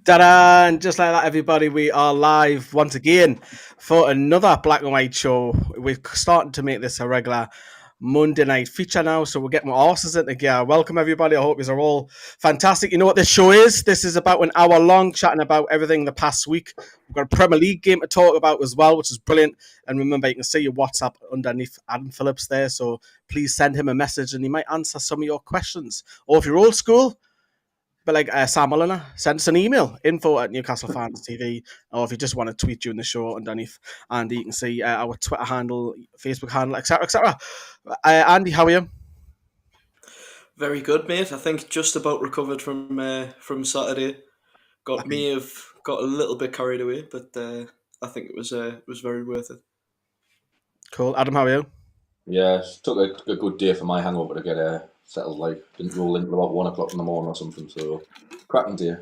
Ta-da! And just like that, everybody, we are live once again for another Black and White show. We're starting to make this a regular Monday night feature now, so we're getting our horses into gear. Welcome, everybody. I hope you're all fantastic. You know what this show is? This is about an hour long, chatting about everything the past week. We've got a Premier League game to talk about as well, which is brilliant. And remember, you can see your WhatsApp underneath Adam Phillips there, so please send him a message and he might answer some of your questions. Or if you're old school, but like Sam Mulliner, send us an email, info@NewcastleFansTV, or if you just want to tweet during the show underneath, and you can see our Twitter handle, Facebook handle, etc., etc. Andy, how are you? Very good, mate. I think just about recovered from Saturday. May have got a little bit carried away, but I think it was very worth it. Cool. Adam, how are you? Yeah, it took a good day for my hangover to get settled. Like, didn't roll into about 1 o'clock in the morning or something. So, cracking day.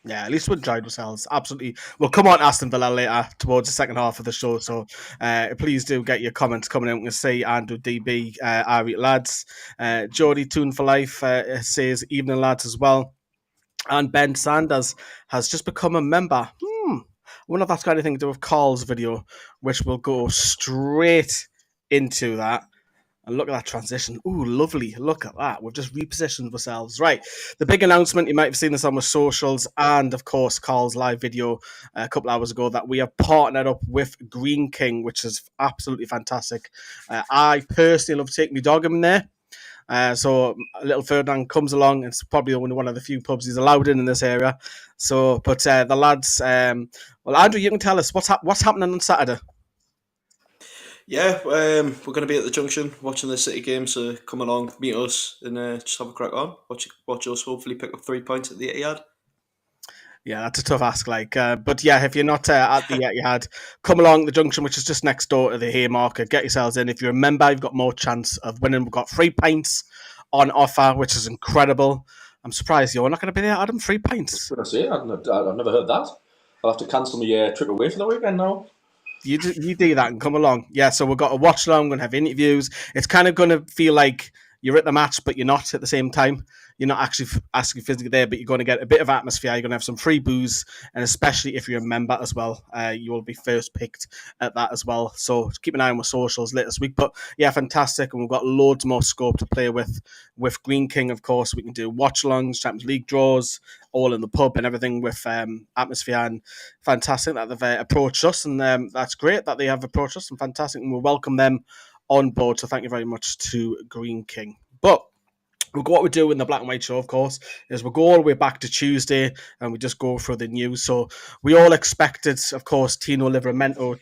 Yeah, at least we enjoyed ourselves. Absolutely. We'll come on to Aston Villa later towards the second half of the show. So please do get your comments coming in. We can see Andrew DB, Ari lads. Jody Toon for Life says evening lads as well. And Ben Sanders has just become a member. I wonder if that's got anything to do with Carl's video, which will go straight into that. And look at that transition. Ooh, lovely. Look at that. We've just repositioned ourselves. Right. The big announcement, you might have seen this on the socials and, of course, Carl's live video a couple hours ago that we have partnered up with Green King, which is absolutely fantastic. I personally love taking my dog in there. So a little Ferdinand comes along. It's probably only one of the few pubs he's allowed in this area. So, but the lads, well, Andrew, you can tell us what's happening on Saturday. Yeah, we're going to be at the Junction watching the City game, so come along, meet us, and just have a crack on. Watch us hopefully pick up 3 points at the Etihad. Yeah, that's a tough ask. But yeah, if you're not at the Etihad, come along the Junction, which is just next door to the Haymarket. Get yourselves in. If you're a member, you've got more chance of winning. We've got 3 pints on offer, which is incredible. I'm surprised you're not going to be there, Adam. 3 pints. I was going to say, I've never heard that. I'll have to cancel my trip away for the weekend now. You do that and come along. Yeah, so we've got a watch along. We're going to have interviews. It's kind of going to feel like you're at the match, but you're not at the same time. You're not actually physically there, but you're going to get a bit of atmosphere. You're going to have some free booze, and especially if you're a member as well, you will be first picked at that as well. So keep an eye on my socials later this week. But yeah, fantastic, and we've got loads more scope to play with Green King. Of course, we can do watch-alongs, Champions League draws, all in the pub and everything with atmosphere, and fantastic that they've approached us, and that's great that they have approached us, and fantastic, and we'll welcome them on board. So thank you very much to Green King. But what we do in the Black and White show, of course, is we'll go all the way back to Tuesday and we just go through the news. So we all expected, of course, Tino Livramento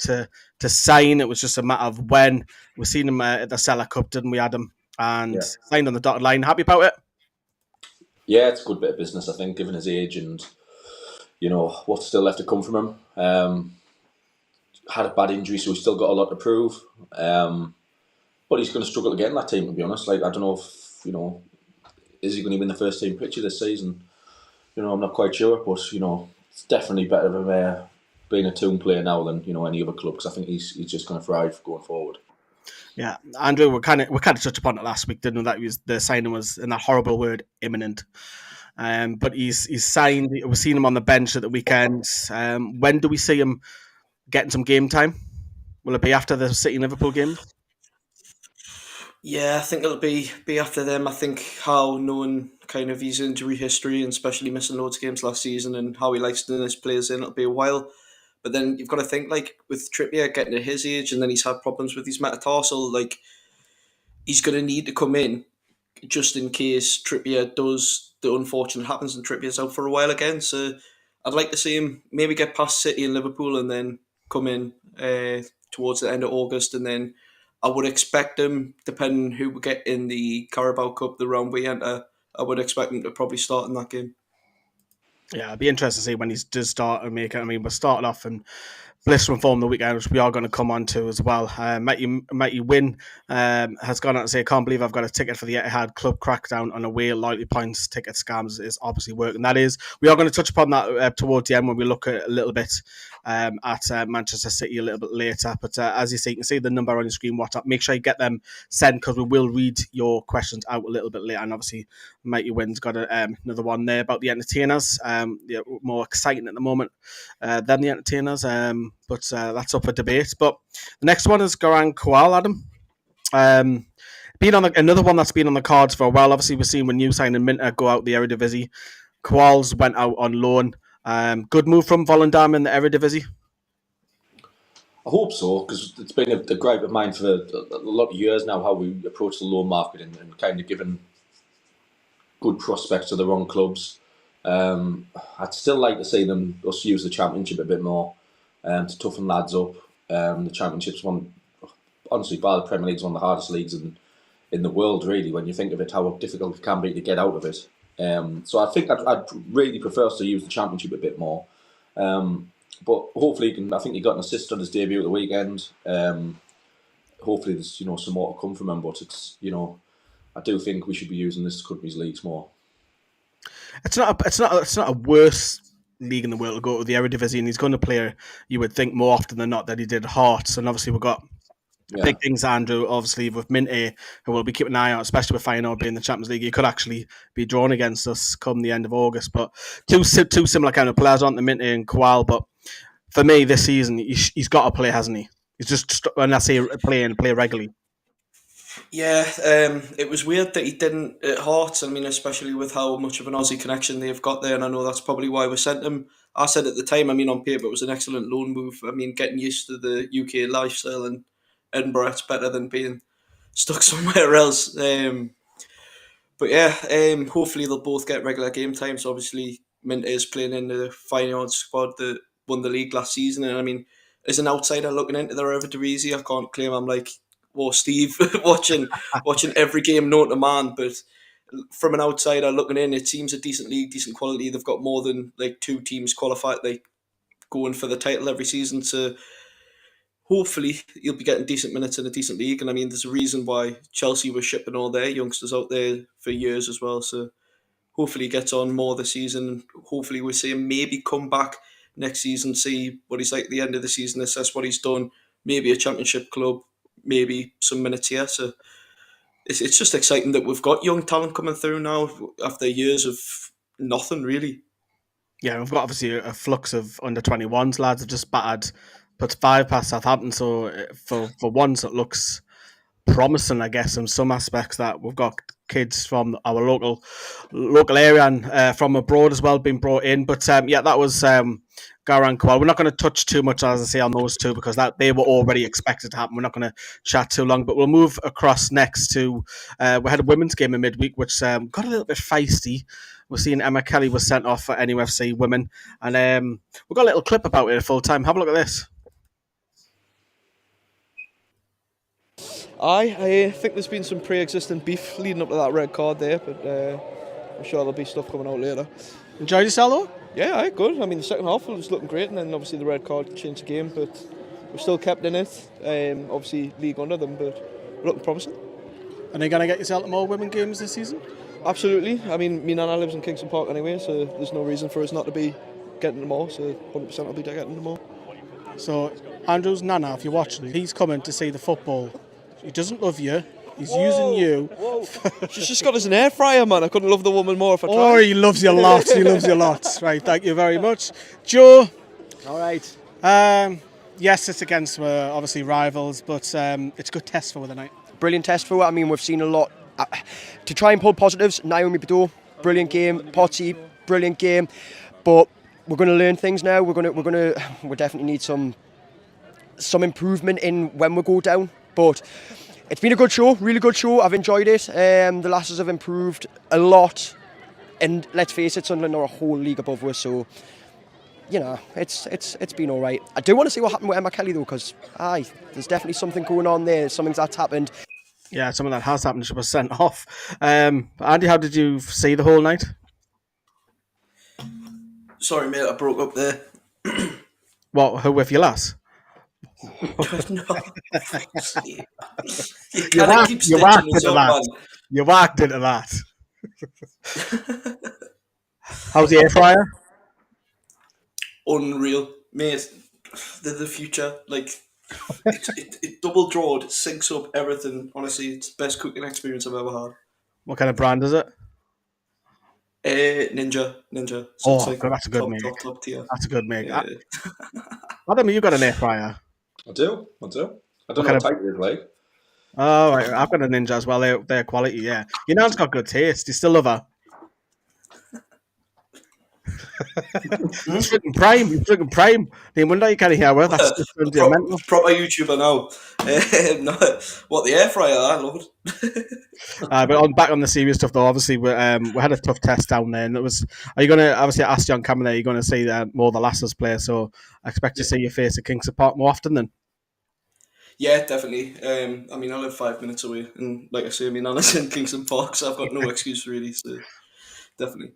to sign. It was just a matter of when. We've seen him at the Cellar Cup, didn't we, Adam? And signed on the dotted line. Happy about it? Yeah, it's a good bit of business, I think, given his age and, you know, what's still left to come from him. Had a bad injury, so he's still got a lot to prove. But he's going to struggle to get in that team, to be honest. Like, I don't know if, you know, is he going to win the first team picture this season? You know, I'm not quite sure, but, you know, it's definitely better than being a Toon player now than, you know, any other club, because I think he's just going to thrive going forward. Yeah, Andrew, we kind of touched upon it last week, didn't we? That the signing was, in that horrible word, imminent. But he's signed. We've seen him on the bench at the weekend. When do we see him getting some game time? Will it be after the City Liverpool game? Yeah, I think it'll be after them. I think how knowing kind of his injury history and especially missing loads of games last season and how he likes doing his players in, it'll be a while. But then you've got to think, like, with Trippier getting to his age and then he's had problems with his metatarsal, like, he's going to need to come in just in case Trippier does the unfortunate happens and Trippier's out for a while again. So I'd like to see him maybe get past City and Liverpool and then come in towards the end of August, and then I would expect him, depending who we get in the Carabao Cup, the round we enter, I would expect him to probably start in that game. Yeah, it'd be interesting to see when he does start and make it. I mean, we're starting off in blistering form the weekend, which we are going to come on to as well. Mighty Win has gone out and say, I can't believe I've got a ticket for the Etihad Club crackdown on away loyalty points. Ticket scams is obviously working. That is, we are going to touch upon that towards the end when we look at a little bit at Manchester City a little bit later. But as you see, you can see the number on your screen, WhatsApp. Make sure you get them sent, because we will read your questions out a little bit later. And obviously, Mikey Wynn's got another one there about the entertainers. More exciting at the moment than the entertainers. But that's up for debate. But the next one is Garang Kual, Adam. Being on another one that's been on the cards for a while. Obviously, we're seeing when you sign and Minter go out the Eredivisie. Kual's went out on loan. Good move from Volendam in the Eredivisie. I hope so, because it's been a gripe of mine for a lot of years now, how we approach the loan market and kind of giving good prospects to the wrong clubs. I'd still like to see us use the Championship a bit more to toughen lads up. The Championship's honestly, by the Premier League's one of the hardest leagues in the world, really, when you think of it, how difficult it can be to get out of it. So I think I'd really prefer us to use the Championship a bit more. But hopefully, I think he got an assist on his debut at the weekend. Hopefully, there's some more to come from him. But it's I do think we should be using this country's leagues more. It's not a worse league in the world to go to the Eredivisie, and he's going to play. You would think more often than not that he did Hearts, and obviously we've got big things, Andrew. Obviously with Minty, who we'll be keeping an eye on, especially with Feyenoord being in the Champions League. He could actually be drawn against us come the end of August. But two similar kind of players, aren't they, Minty and Kual? But for me, this season, he's got to play, hasn't he? He's just, when I say play regularly. Yeah, it was weird that he didn't at Hearts. I mean, especially with how much of an Aussie connection they've got there, and I know that's probably why we sent him. I said at the time, I mean, on paper, it was an excellent loan move. I mean, getting used to the UK lifestyle in Edinburgh, it's better than being stuck somewhere else. But yeah, hopefully they'll both get regular game times. Obviously, Mint is playing in the Feyenoord squad that won the league last season, and I mean, as an outsider looking into their Eredivisie, I can't claim I'm like, whoa, Steve, watching every game known to man, but from an outsider looking in, it seems a decent league, decent quality. They've got more than like two teams qualified, like going for the title every season. So hopefully you'll be getting decent minutes in a decent league. And I mean, there's a reason why Chelsea were shipping all their youngsters out there for years as well. So hopefully he gets on more this season. Hopefully we'll see him maybe come back next season, see what he's like at the end of the season, assess what he's done, maybe a Championship club, maybe some minutes here. So it's just exciting that we've got young talent coming through now after years of nothing, really. Yeah, we've got obviously a flux of under-21s lads have just put 5 past Southampton. So for once, it looks promising, I guess, in some aspects, that we've got kids from our local area and from abroad as well being brought in. But that was Garang Kual. We're not going to touch too much, as I say, on those two, because they were already expected to happen. We're not going to chat too long, but we'll move across next to we had a women's game in midweek, which got a little bit feisty. We're seeing Emma Kelly was sent off for NUFC women, and we've got a little clip about it at full time. Have a look at this. I think there's been some pre-existing beef leading up to that red card there, but I'm sure there'll be stuff coming out later. Enjoyed yourself though? Yeah, good. I mean, the second half was looking great, and then obviously the red card changed the game, but we're still kept in it. Obviously, league under them, but we're looking promising. And are you going to get yourself more women games this season? Absolutely. I mean, me Nana lives in Kingston Park anyway, so there's no reason for us not to be getting them all, so 100% I'll be getting them all. So, Andrew's Nana, if you're watching, he's coming to see the football. He doesn't love you. He's using you. Whoa. She's just got us an air fryer, man. I couldn't love the woman more if I tried. Oh, he loves you lots. He loves you lots. Right, thank you very much. Joe. All right. Yes, it's against obviously rivals, but it's a good test for the night. Brilliant test for it. I mean, we've seen a lot. To try and pull positives, Naomi Bidot, brilliant game. Potty, brilliant game. But we're going to learn things now. We definitely need some improvement in when we go down. But it's been a good show, really good show. I've enjoyed it. The lasses have improved a lot, and let's face it, Sunland are a whole league above us. So, it's been all right. I do want to see what happened with Emma Kelly though, because there's definitely something going on there. Something that's happened. Yeah, something that has happened. She was sent off. Andy, how did you see the whole night? Sorry, mate, I broke up there. What? Who with your lass? No. You whacked into that. How's the air fryer? Unreal, mate. They're the future. Like, it double drawed, syncs up everything. Honestly, it's the best cooking experience I've ever had. What kind of brand is it? Ninja. So it's Oh, like God, that's a good make. top tier. That's a good make. Yeah. Adam, you got an air fryer? I do. I don't What know kind what of- type it is like. Oh, right. I've got a Ninja as well. They're quality, yeah. Your nan's got good taste. You still love her? It's freaking prime. It's freaking prime. No wonder you can't hear her. That's just mental. Proper YouTuber now. No, what, the air fryer? I love it. But back on the serious stuff, though, obviously we had a tough test down there, and it was. Are you going to obviously ask you on camera there? You're going to see more of the Lassers play, so I expect to see your face at Kingston Park more often then. Yeah, definitely. I mean, I live 5 minutes away, and like I say, my nana's in Kingston Park, so I've got no excuse really. So definitely.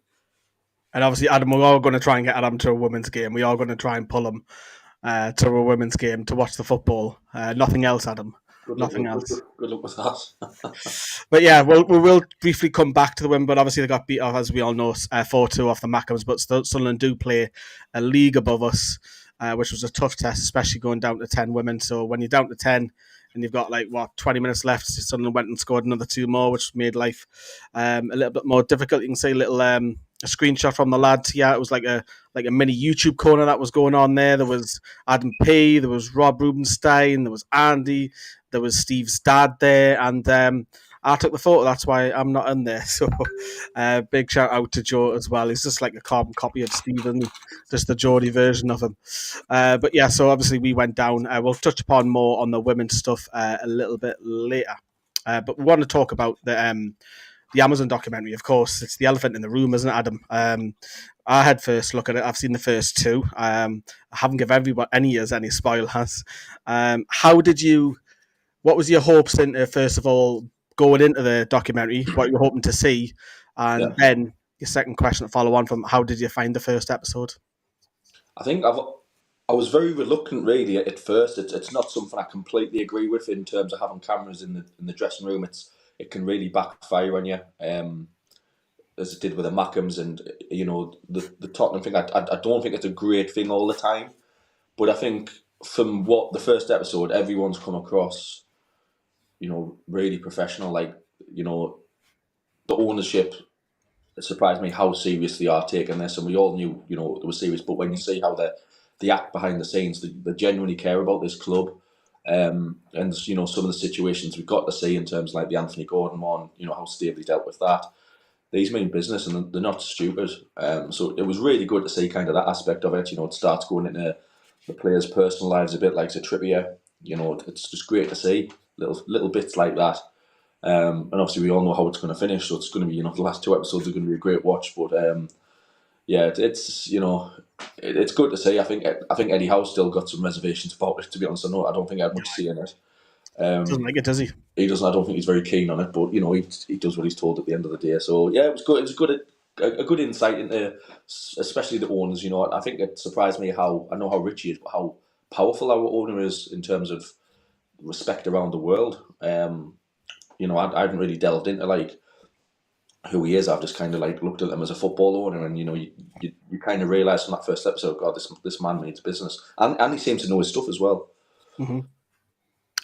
And obviously, Adam, we're all going to try and get Adam to a women's game. We are going to try and pull him to a women's game to watch the football. Nothing else, Adam. Nothing else. Good luck with that. But yeah, we will briefly come back to the win. But obviously, they got beat off, as we all know, 4-2 off the Mackhams. But Sunland do play a league above us, which was a tough test, especially going down to 10 women. So when you're down to 10 and you've got 20 minutes left, Sunland went and scored another 2 more, which made life a little bit more difficult. You can see a screenshot from the lads here. It was like a mini YouTube corner that was going on there. There was Adam P, there was Rob Rubenstein, there was Andy, there was Steve's dad there, and I took the photo. That's why I'm not in there. So big shout out to Joe as well. He's just like a carbon copy of Steve, isn't he? Just the Geordie version of him. But yeah, so obviously we went down. We'll touch upon more on the women's stuff a little bit later. But we want to talk about the Amazon documentary. Of course, it's the elephant in the room, isn't it, Adam? I had first look at it. I've seen the first 2. I haven't given everyone any spoilers. What was your hopes into, first of all, going into the documentary, what you were hoping to see? And then your second question to follow on from, how did you find the first episode? I think I was very reluctant really at first. It's not something I completely agree with in terms of having cameras in the dressing room. It can really backfire on you, as it did with the Mackhams and the Tottenham thing. I don't think it's a great thing all the time, but I think from what the first episode, everyone's come across, really professional. The ownership, it surprised me how serious they are taking this, and we all knew it was serious. But when you see how they act behind the scenes, they genuinely care about this club. And some of the situations we've got to see in terms of like the Anthony Gordon one, how Steve dealt with that. These mean business and they're not stupid. So it was really good to see kind of that aspect of it. It starts going into the players' personal lives a bit, like the Trippier. It's just great to see little bits like that. And obviously we all know how it's going to finish, so it's going to be the last 2 episodes are going to be a great watch. But it's it's good to see. I think Eddie Howe still got some reservations about it, to be honest. I don't think I had much say in it. Doesn't like it, does he? He doesn't. I don't think he's very keen on it, but he does what he's told at the end of the day. So yeah, it was good. It was a good insight into, especially the owners. I think it surprised me how I know how rich he is, but how powerful our owner is in terms of respect around the world. I haven't really delved into who he is. I've just kind of looked at him as a football owner, and you kind of realise from that first episode, God, this man means business, and he seems to know his stuff as well. Mm-hmm.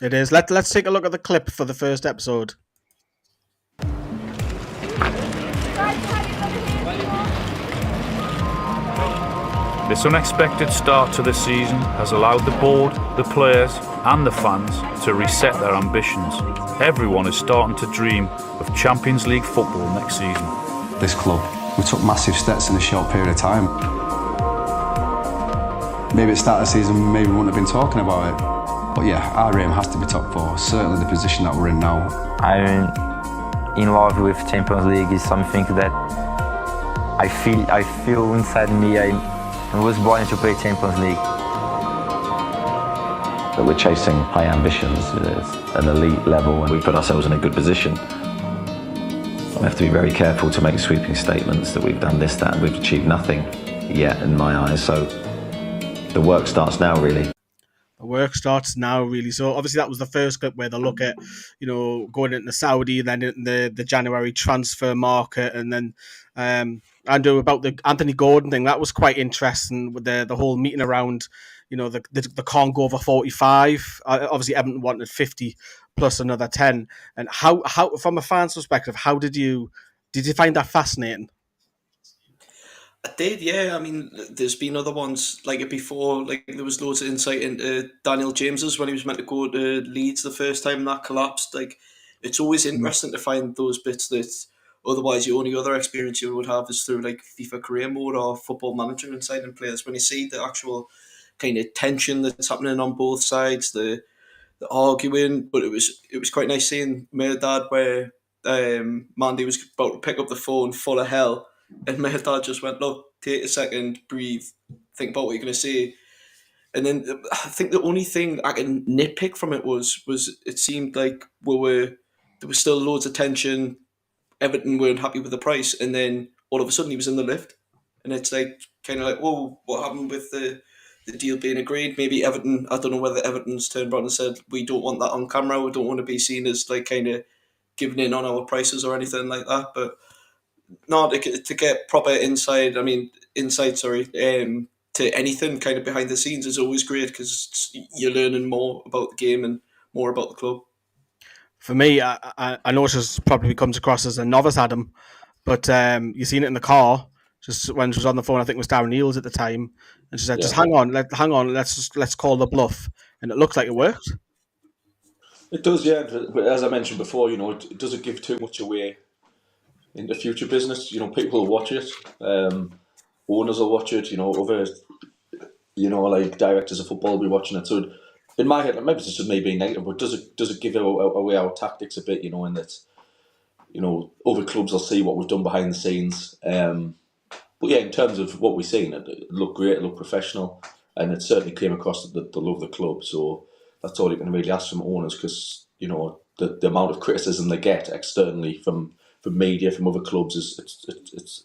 It is. Let's take a look at the clip for the first episode. This unexpected start to the season has allowed the board, the players and the fans to reset their ambitions. Everyone is starting to dream of Champions League football next season. This club, we took massive steps in a short period of time. Maybe at the start of the season, maybe we wouldn't have been talking about it. But yeah, our aim has to be top 4, certainly the position that we're in now. I'm in love with Champions League. Is something that I feel inside me. I was born to play Champions League. That we're chasing high ambitions at an elite level, and we put ourselves in a good position. We have to be very careful to make sweeping statements that we've done this, that, and we've achieved nothing yet in my eyes. So the work starts now, really. The work starts now, really. So obviously that was the first clip where they look at, going into Saudi, then in the January transfer market, and then Andrew, about the Anthony Gordon thing. That was quite interesting with the whole meeting around, they can't go over 45. Obviously, Everton wanted 50 plus another 10. And how from a fan's perspective, how did you find that fascinating? I did, yeah. I mean, there's been other ones like it before. Like there was loads of insight into Daniel James's when he was meant to go to Leeds the first time that collapsed. Like, it's always interesting to find those bits that otherwise the only other experience you would have is through like FIFA career mode or Football Manager inside in players. When you see the actual kind of tension that's happening on both sides, the arguing, but it was quite nice seeing Merdad where Mandy was about to pick up the phone full of hell, and Merdad just went, "Look, take a second, breathe, think about what you're going to say." And then I think the only thing I can nitpick from it was it seemed like there was still loads of tension. Everton weren't happy with the price, and then all of a sudden he was in the lift, and it's like kind of like, whoa, what happened with the deal being agreed? Maybe Everton, I don't know whether Everton's turned around and said, we don't want that on camera, we don't want to be seen as like kind of giving in on our prices or anything like that. But no, to get proper insight, to anything kind of behind the scenes is always great because you're learning more about the game and more about the club. For me, I know this probably comes across as a novice, Adam, but you seen it in the car just when she was on the phone. I think it was Darren Eales at the time, and she said, "Just hang on, let's call the bluff," and it looked like it worked. It does, yeah. But as I mentioned before, it doesn't give too much away in the future business. People will watch it, owners will watch it. Other, like directors of football will be watching it. So in my head, maybe it's just me being negative, but does it give away our tactics a bit? In that, other clubs will see what we've done behind the scenes. But yeah, in terms of what we've seen, it looked great, it looked professional, and it certainly came across the love of the club. So that's all you can really ask from owners, because the amount of criticism they get externally from media, from other clubs, it's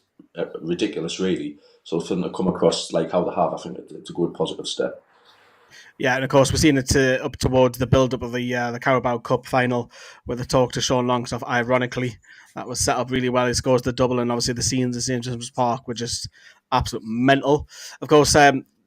ridiculous, really. So for them to come across like how they have, I think it's a good positive step. Yeah, and of course we're seeing it up towards the build-up of the Carabao Cup final, where they talk to Sean Longstaff. Ironically, that was set up really well. He scores the double, and obviously the scenes at St James's Park were just absolute mental. Of course,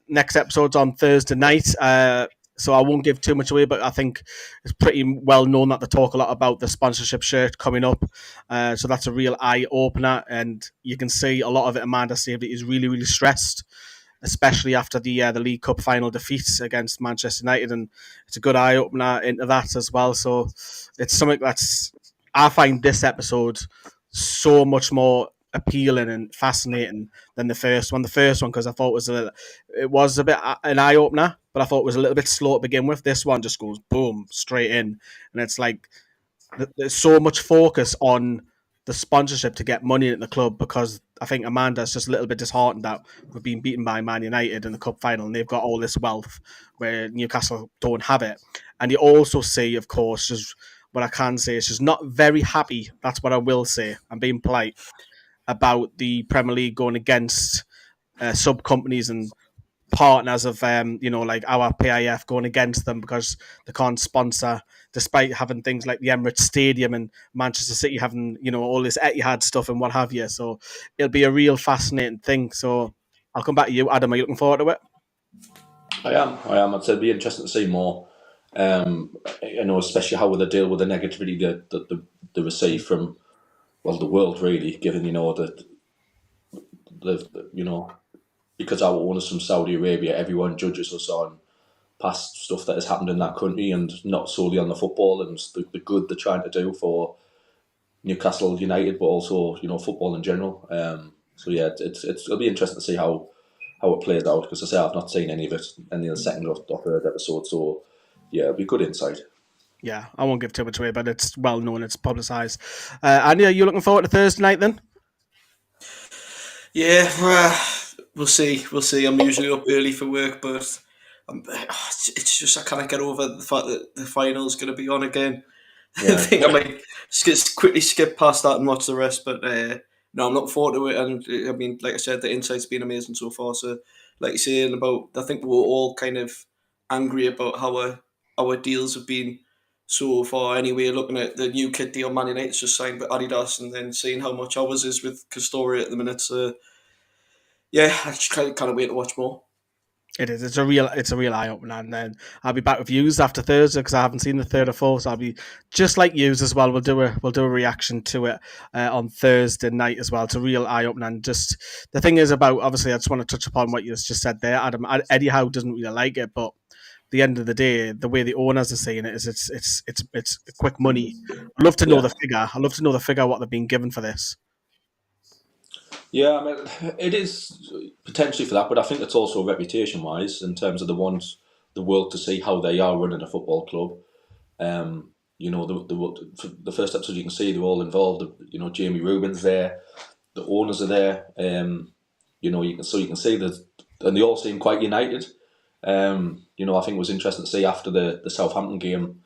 next episode's on Thursday night, so I won't give too much away, but I think it's pretty well known that they talk a lot about the sponsorship shirt coming up. So that's a real eye-opener, and you can see a lot of it. Amanda said is really, really stressed, especially after the League Cup final defeats against Manchester United, and it's a good eye opener into that as well. So it's something I find this episode so much more appealing and fascinating than the first one. The first one, because I thought it was a bit an eye opener, but I thought it was a little bit slow to begin with. This one just goes boom straight in, and it's like there's so much focus on the sponsorship to get money in the club, because I think Amanda's just a little bit disheartened that we've been beaten by Man United in the cup final and they've got all this wealth where Newcastle don't have it. And you also see, of course, just what I can say is she's not very happy. That's what I will say. I'm being polite about the Premier League going against sub companies and partners of like our PIF going against them because they can't sponsor, despite having things like the Emirates Stadium and Manchester City having all this Etihad stuff and what have you. So it'll be a real fascinating thing. So I'll come back to you, Adam. Are you looking forward to it? I am. I'd say it'd be interesting to see more. Especially how will they deal with the negativity that they receive from the world, really, given that because our owners from Saudi Arabia, everyone judges us on past stuff that has happened in that country and not solely on the football and the good they're trying to do for Newcastle United, but also football in general. So yeah, it'll be interesting to see how it plays out, because I say I've not seen any of the second or third episode. So yeah, it'll be good insight. Yeah, I won't give too much away, but it's well known, it's publicised. Andy, are you looking forward to Thursday night then? Yeah, we'll see. I'm usually up early for work, but it's just I can't get over the fact that the final's going to be on again. Yeah. I think I might just quickly skip past that and watch the rest. But no, I'm looking forward to it. And I mean, like I said, the insight's been amazing so far. So, like you're saying about, I think we're all kind of angry about how our deals have been so far. Anyway, looking at the new kit deal Man United's just signed with Adidas, and then seeing how much ours is with Castoria at the minute. So, yeah, I just can't wait to watch more. It is. It's a real eye opener. And then I'll be back with yous after Thursday because I haven't seen the third or fourth. So I'll be just like yous as well. We'll do a reaction to it on Thursday night as well. It's a real eye opener. And just the thing is about, obviously, I just want to touch upon what you just said there, Adam. Eddie Howe doesn't really like it, but at the end of the day, the way the owners are saying it is it's quick money. I'd love to know the figure. I'd love to know the figure what they've been given for this. Yeah, I mean, it is potentially for that, but I think it's also reputation-wise in terms of they want the world to see how they are running a football club. The first episode you can see they're all involved. Jamie Rubin's there, the owners are there. You can see that, and they all seem quite united. I think it was interesting to see after the Southampton game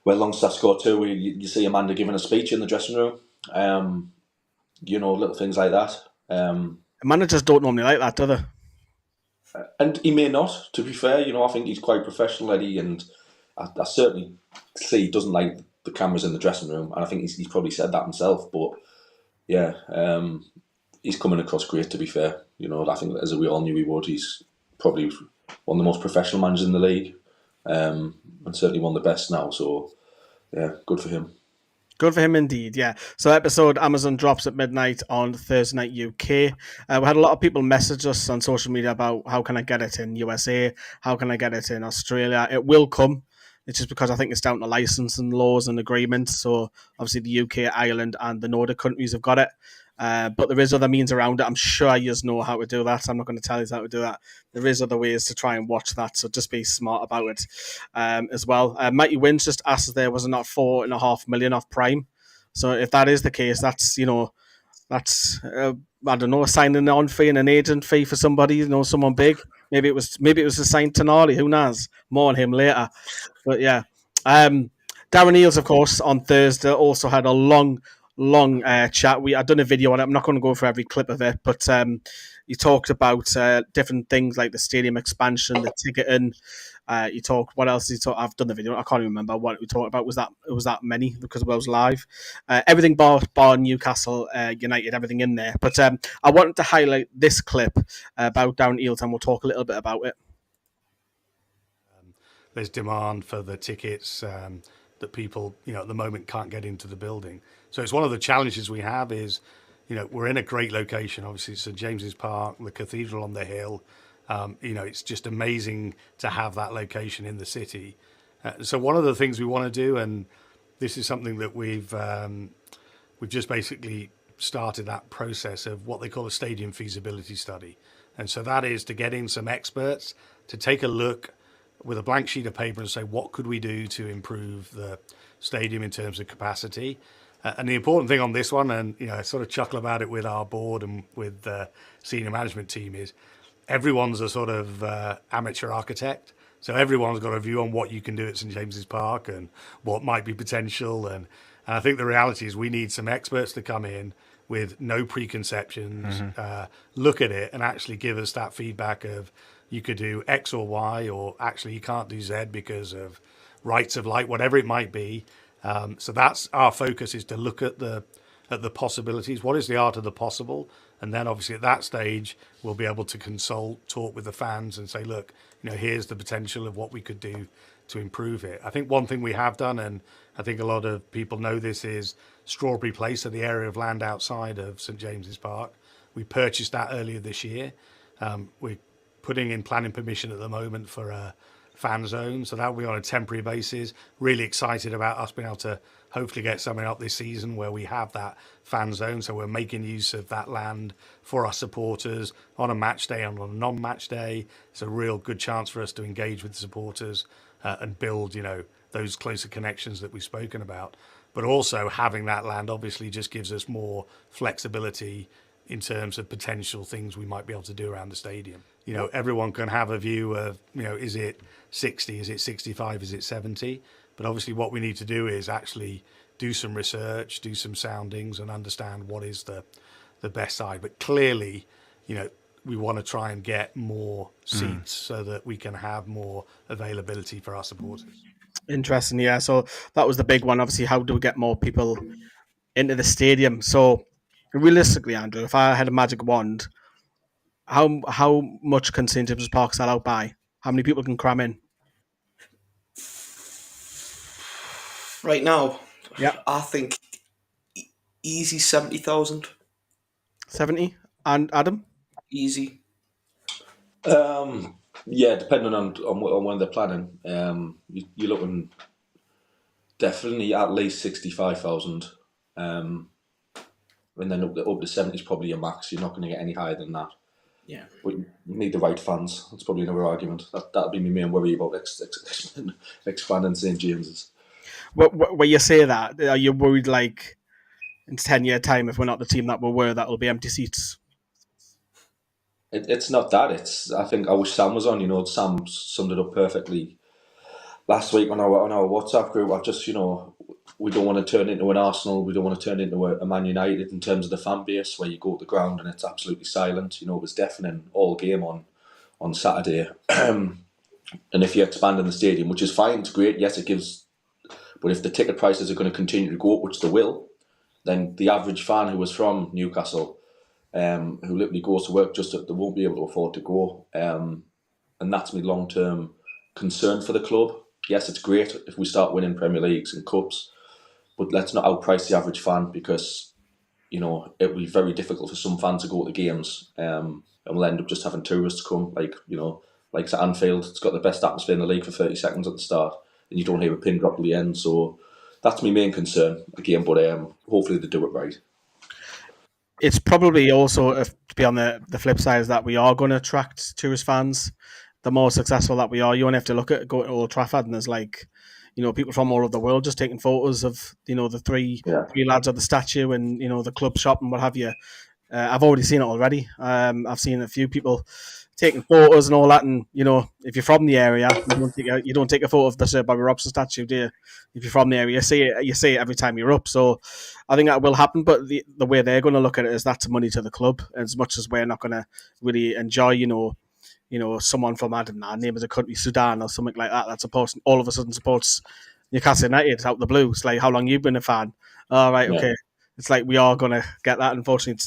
where Longstaff scored 2, where you see Amanda giving a speech in the dressing room. Little things like that. Managers don't normally like that, do they? And he may not, to be fair. I think he's quite professional, Eddie, and I certainly see he doesn't like the cameras in the dressing room, and I think he's probably said that himself. But yeah, he's coming across great, to be fair. I think as we all knew he would. He's probably one of the most professional managers in the league, and certainly one of the best now. So yeah, good for him. Good for him indeed, yeah. So episode Amazon drops at midnight on Thursday night UK. We had a lot of people message us on social media about how can I get it in USA, how can I get it in Australia. It will come. It's just because I think it's down to licensing laws and agreements. So obviously the UK, Ireland and the Nordic countries have got it. But there is other means around it. I'm sure you know how to do that. I'm not going to tell you how to do that. There is other ways to try and watch that. So just be smart about it as well. Mighty Wins just asked if there was not 4.5 million off Prime. So if that is the case, that's I don't know, a signing on fee and an agent fee for somebody, someone big. Maybe it was a Saint Tonali. Who knows? More on him later. But yeah, Darren Eales, of course, on Thursday also had a long chat. I've done a video on it. I'm not going to go for every clip of it, but you talked about different things like the stadium expansion, the ticketing. You talked. What else did you talk? I've done the video. I can't even remember what we talked about. Was that many because it was live? Everything bar Newcastle United, everything in there. But I wanted to highlight this clip about Darren Eales, and we'll talk a little bit about it. There's demand for the tickets that people, at the moment can't get into the building. So it's one of the challenges we have is, we're in a great location. Obviously, St James's Park, the cathedral on the hill. It's just amazing to have that location in the city. So one of the things we want to do, and this is something that we've just basically started that process of what they call a stadium feasibility study. And so that is to get in some experts to take a look with a blank sheet of paper and say, what could we do to improve the stadium in terms of capacity? And the important thing on this one, and I sort of chuckle about it with our board and with the senior management team, is everyone's a sort of amateur architect. So everyone's got a view on what you can do at St James's Park and what might be potential. And I think the reality is we need some experts to come in with no preconceptions, look at it and actually give us that feedback of you could do X or Y, or actually you can't do Z because of rights of light, whatever it might be. So that's our focus, is to look at the possibilities. What is the art of the possible? And then obviously at that stage, we'll be able to consult, talk with the fans and say, look, here's the potential of what we could do to improve it. I think one thing we have done, and I think a lot of people know this, is Strawberry Place, so the area of land outside of St James's Park. We purchased that earlier this year. We're putting in planning permission at the moment for a fan zone, so that will be on a temporary basis. Really excited about us being able to hopefully get something up this season where we have that fan zone, so we're making use of that land for our supporters on a match day and on a non-match day. It's a real good chance for us to engage with the supporters and build, those closer connections that we've spoken about. But also having that land obviously just gives us more flexibility in terms of potential things we might be able to do around the stadium. Everyone can have a view of, is it 60, is it 65, is it 70? But obviously what we need to do is actually do some research, do some soundings and understand what is the best side. But clearly, we want to try and get more seats so that we can have more availability for our supporters. Interesting, yeah. So that was the big one. Obviously, how do we get more people into the stadium? So realistically, Andrew, if I had a magic wand, how much can St James's Park sell out by? How many people can cram in? Right now, Yeah, I think easy 70,000. 70. And Adam? Easy. Yeah, depending on when they're planning, you're looking definitely at least 65,000, and then up to 70 is probably your max. You're not going to get any higher than that. Yeah. But you need the right fans. That's probably another argument. That'd be my main worry about expanding St James's. When you say that, are you worried like in 10-year time, if we're not the team that we were, that'll be empty seats? It's not that. I think I wish Sam was on. Sam summed it up perfectly last week on our WhatsApp group. I've just, we don't want to turn into an Arsenal. We don't want to turn into a Man United in terms of the fan base, where you go to the ground and it's absolutely silent. It was deafening all game on Saturday. And if you expand in the stadium, which is fine, it's great. Yes, it gives. But if the ticket prices are going to continue to go up, which they will, then the average fan who was from Newcastle, who literally goes to work, they won't be able to afford to go. And that's my long-term concern for the club. Yes, it's great if we start winning Premier Leagues and Cups, but let's not outprice the average fan, because it'll be very difficult for some fans to go to games, and we'll end up just having tourists come, like at Anfield. It's got the best atmosphere in the league for 30 seconds at the start, and you don't hear a pin drop at the end. So that's my main concern again, but hopefully they do it right. It's probably also, to be on the flip side, is that we are going to attract tourist fans. The more successful that we are, you only have to look at go to Old Trafford, and there's people from all over the world just taking photos of the three lads at the statue and the club shop and what have you. I've already seen it already. I've seen a few people taking photos and all that, and if you're from the area, you don't take a photo of the Sir Bobby Robson statue, do you? If you're from the area, you see it every time you're up. So I think that will happen, but the way they're going to look at it is that's money to the club, as much as we're not going to really enjoy someone from, I don't know, name of the country, Sudan or something like that, all of a sudden supports Newcastle United out the blue. It's like, how long you've been a fan? All right, okay. It's like we are going to get that. Unfortunately,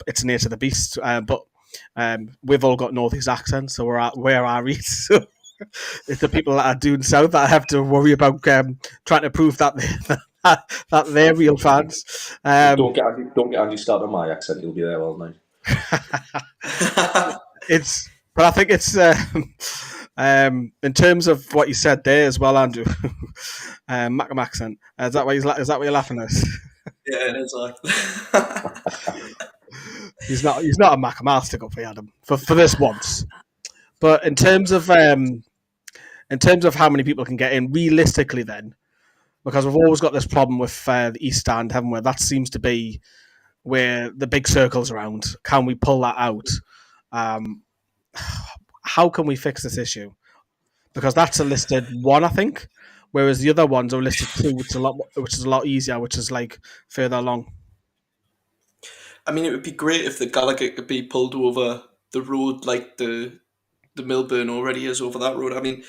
it's nature of the beast. But we've all got Northeast accents, so where are we? So it's the people that are doing south that have to worry about trying to prove that they're real fans. Don't get Andy started on my accent. He'll be there all night. But I think it's in terms of what you said there as well, Andrew. Macam accent. Is that why you're laughing at? Yeah, it is. He's not a Macam. I'll stick up for Adam for this once. But in terms of how many people can get in realistically, then, because we've always got this problem with the East Stand, haven't we? That seems to be where the big circle's around. Can we pull that out? How can we fix this issue? Because that's a listed 1, I think, whereas the other ones are listed 2, which is a lot easier, which is like further along. I mean, it would be great if the Gallagher could be pulled over the road like the Milburn already is over that road. I mean,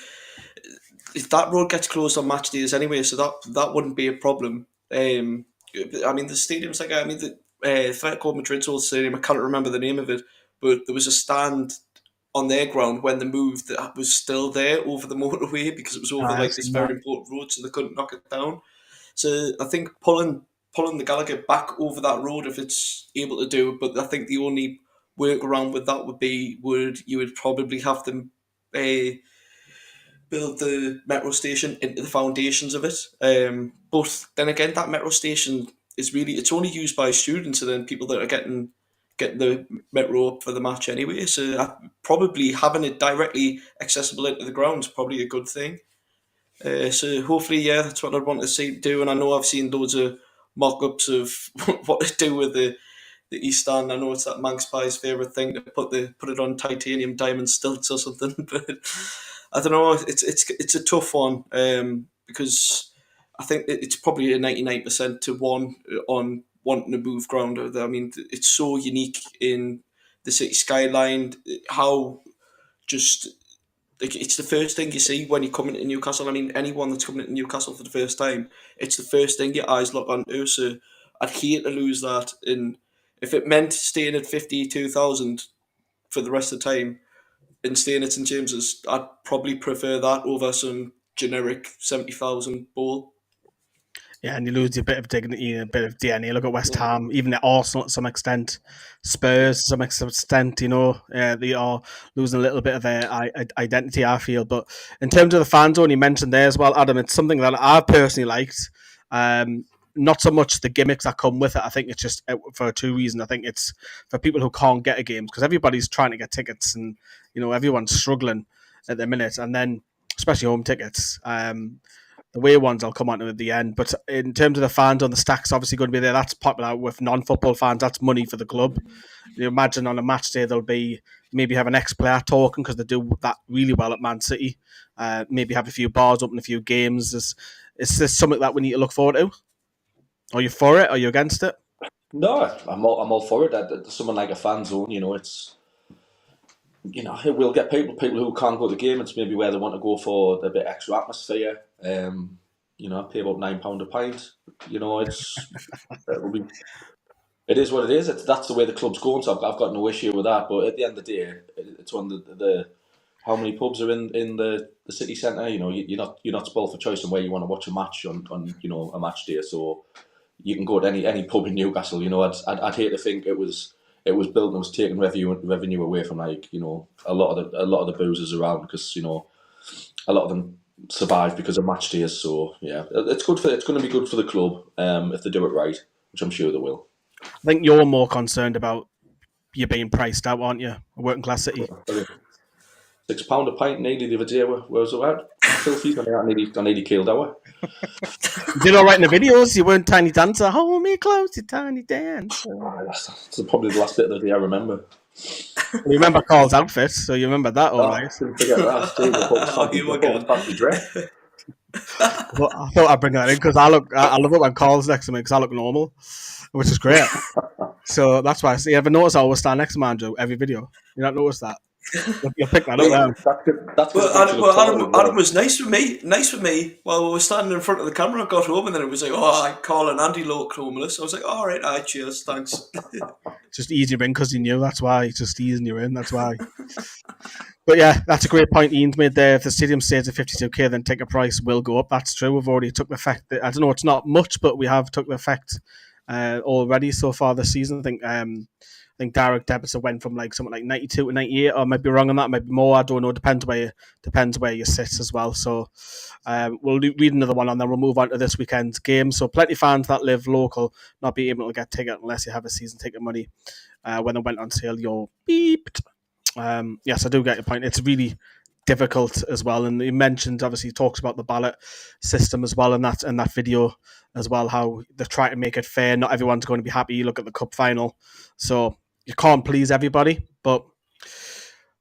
if that road gets closed on match days anyway, so that wouldn't be a problem. I mean, the stadium's like, the Atletico Madrid's old stadium, I can't remember the name of it, but there was a stand on their ground when they moved that was still there over the motorway, because it was over this very important road, so they couldn't knock it down. So I think pulling the Gallagher back over that road, if it's able to do it, but I think the only workaround with that you would probably have them build the metro station into the foundations of it. But then again, that metro station it's only used by students and then people that are getting the metro up for the match anyway. So probably having it directly accessible into the ground is probably a good thing. So hopefully, that's what I'd want to see do. And I know I've seen loads of mock-ups of what to do with the East Stand. I know it's that Manx Pie's favourite thing to put it on titanium diamond stilts or something. But I don't know. It's a tough one because I think it's probably a 99% to 1 on wanting to move ground. I mean, it's so unique in the city skyline. How just it's the first thing you see when you come into Newcastle. I mean, anyone that's coming into Newcastle for the first time, it's the first thing your eyes lock onto. So I'd hate to lose that. And if it meant staying at 52,000, for the rest of the time and staying at St James's, I'd probably prefer that over some generic 70,000 ball. Yeah, and you lose a bit of dignity and a bit of DNA. Look at West Ham, even at Arsenal to some extent, Spurs to some extent, they are losing a little bit of their identity, I feel. But in terms of the fan zone, you mentioned there as well, Adam, it's something that I've personally liked. Not so much the gimmicks that come with it. I think it's just for two reasons. I think it's for people who can't get a game because everybody's trying to get tickets and, everyone's struggling at the minute. And then, especially home tickets, the away ones I'll come on to at the end. But in terms of the fans on the stack's obviously going to be there. That's popular with non-football fans. That's money for the club. You imagine on a match day there'll be maybe have an ex-player talking because they do that really well at Man City. Maybe have a few bars open, a few games. Is this something that we need to look forward to? Are you for it? Are you against it? No, I'm all for it. Someone like a fan zone, it's we'll get people who can't go to the game. It's maybe where they want to go for a bit extra atmosphere. Pay about £9 a pint. It is what it is. That's the way the club's going. So I've got no issue with that. But at the end of the day, it's one of the how many pubs are in the city centre. You're not spoiled for choice on where you want to watch a match on a match day. So you can go to any pub in Newcastle. I'd hate to think it was built and was taking revenue away from a lot of the boozers around because a lot of them survive because of match days. So yeah, it's going to be good for the club if they do it right, which I'm sure they will. I think you're more concerned about you being priced out, aren't you? A working class city. £6 a pint nearly the other day. Where was it at? Filthy. I nearly killed our. You did all right in the videos. You weren't Tiny Dancer. Hold me close, you tiny dancer. That's probably the last bit of the day I remember. You remember Carl's outfit, so you remember that all right. Didn't forget that. Well, I thought I'd bring that in because I love it when Carl's next to me because I look normal, which is great. So that's why. You ever notice I always stand next to Manjo every video? You don't notice that? You'll pick that up now. Adam was nice with me while we were standing in front of the camera. I got home and then it was like, I call an Andy look homeless. I was like, all right, cheers, thanks. Just easing you in because he knew. That's why. Just easing you in. That's why. But yeah, that's a great point Ian's made there. If the stadium stays at 52k, then ticket price will go up. That's true. We've already took the effect. I don't know. It's not much, but we have took the effect already so far this season. I think direct debits went from something like 92 to 98, or I might be wrong on that, maybe more. I don't know. Depends where you sit as well. So we'll read another one and then we'll move on to this weekend's game. So plenty of fans that live local not being able to get ticket unless you have a season ticket money. When it went on sale, you're beeped. Yes, I do get your point. It's really difficult as well, and he mentioned obviously he talks about the ballot system as well in that video as well, how they're trying to make it fair. Not everyone's going to be happy. You look at the cup final, so you can't please everybody, but